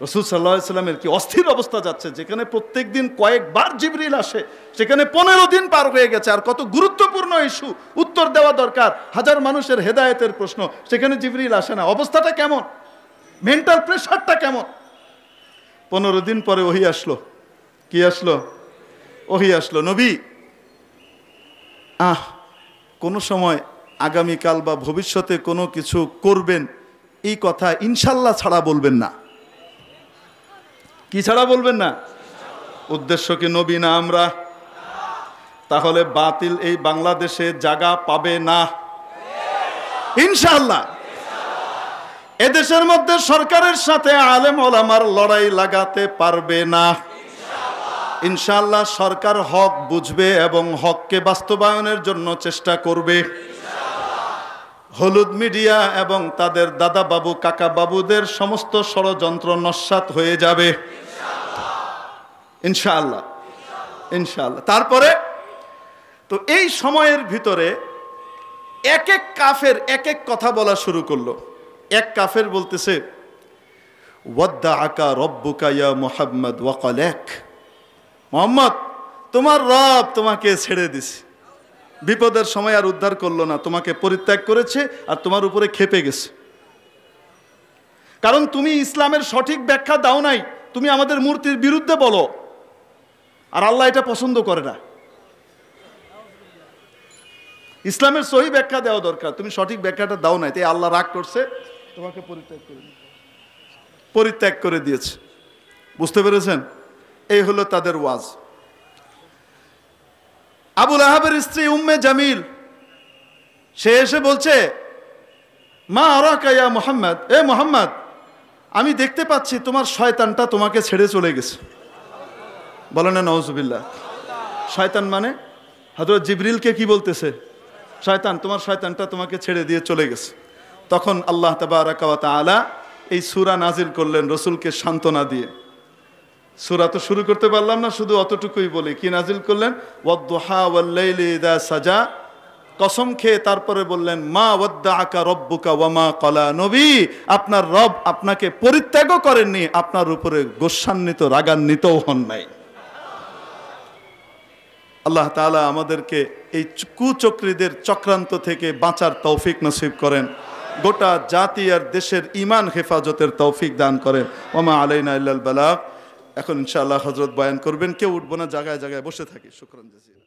রাসূল সাল্লাল্লাহু আলাইহি সাল্লামের কি অস্থির অবস্থা যাচ্ছে। যেখানে প্রত্যেক দিন কয়েকবার জিবরিল আসে, সেখানে 15 দিন পার হয়ে গেছে। আর কত গুরুত্বপূর্ণ ইস্যু, উত্তর দেওয়া দরকার, হাজার মানুষের হেদায়েতের প্রশ্ন, সেখানে জিবরিল আসে না। অবস্থাটা কেমন? মেন্টাল প্রেশারটা কেমন? 15 দিন পরে ওহী আসলো। কি আসলো? ওহী আসলো। নবী কোনো সময় আগামীকাল বা ভবিষ্যতে কোনো কিছু করবেন, এই কথা ইনশাল্লাহ ছাড়া বলবেন না। কি ছাড়া বলবেন না? উদ্দেশ্য কি নবী না আমরা? তাহলে বাতিল এই বাংলাদেশে জায়গা পাবে না ইনশাআল্লাহ। এদেশের মধ্যে সরকারের সাথে আলেম ওলামার লড়াই লাগাতে পারবে না ইনশাআল্লাহ। সরকার হক বুঝবে এবং হককে বাস্তবায়নের জন্য চেষ্টা করবে। হলুদ মিডিয়া এবং তাদের দাদা বাবু কাকা বাবুদের সমস্ত ষড়যন্ত্র নস্যাৎ হয়ে যাবে ইনশাআল্লাহ, ইনশাআল্লাহ। তারপরে তো এই সময়ের ভিতরে এক এক কাফের এক এক কথা বলা শুরু করলো। এক কাফের বলতেছে, ওয়াদ্দাআকা রব্বুকা ইয়া মুহাম্মদ ওয়া ক্বালাক, মুহাম্মদ তোমার রব তোমাকে ছেড়ে দিছে, বিপদের সময় আর উদ্ধার করলো না, তোমাকে পরিত্যাগ করেছে আর তোমার উপরে ক্ষেপে গেছে। কারণ তুমি ইসলামের সঠিক ব্যাখ্যা দাও নাই, তুমি আমাদের মূর্তির বিরুদ্ধে বলো, আর আল্লাহ এটা পছন্দ করে না। ইসলামের সহি ব্যাখ্যা দেওয়া দরকার, তুমি সঠিক ব্যাখ্যাটা দাও নাই, তাই আল্লাহ রাগ করছে, তোমাকে পরিত্যাগ করে দিয়েছে। বুঝতে পেরেছেন? এই হলো তাদের ওয়াজ। আবু লাহাবের স্ত্রী উম্মে জামিল, সে এসে বলছে, মা আরাকা ইয়া মুহাম্মদ, এ মুহাম্মদ, আমি দেখতে পাচ্ছি তোমার শয়তানটা তোমাকে ছেড়ে চলে গেছে। বলে না নাউজুবিল্লাহ। শয়তান মানে হযরত জিবরিলকে কি বলতেছে? শয়তান, তোমার শয়তানটা তোমাকে ছেড়ে দিয়ে চলে গেছে। তখন আল্লাহ তাবারাকা ওয়া তাআলা এই সূরা নাজিল করলেন রাসূলকে সান্ত্বনা দিয়ে। সূরা তো শুরু করতে পারলাম না, শুধু অতটুকুই বলি। কি নাজিল করলেন? ওয়াদ-দুহা ওয়াল-লাইলি ইযা সাজা, কসম খেয়ে তারপরে বললেন, মা ওয়াদ্দাআকা রব্বুকা ওয়া মা ক্বালা। নবী, আপনার রব আপনাকে পরিত্যাগও করেননি, আপনার উপরে গোস্বান্বিত রাগান্বিতও হন নাই। আল্লাহ তাআলা আমাদেরকে এই কুচক্রীদের চক্রান্ত থেকে বাঁচার তৌফিক নসিব করেন, গোটা জাতি আর দেশের ঈমান হেফাজতের তৌফিক দান করেন। ওয়া মা আলাইনা ইল্লাল বালাগ। এখন ইনশাআল্লাহ হযরত বয়ান করবেন, কেউ উঠবো না, জায়গায় জায়গায় বসে থাকি। শুকরান জাযীলা।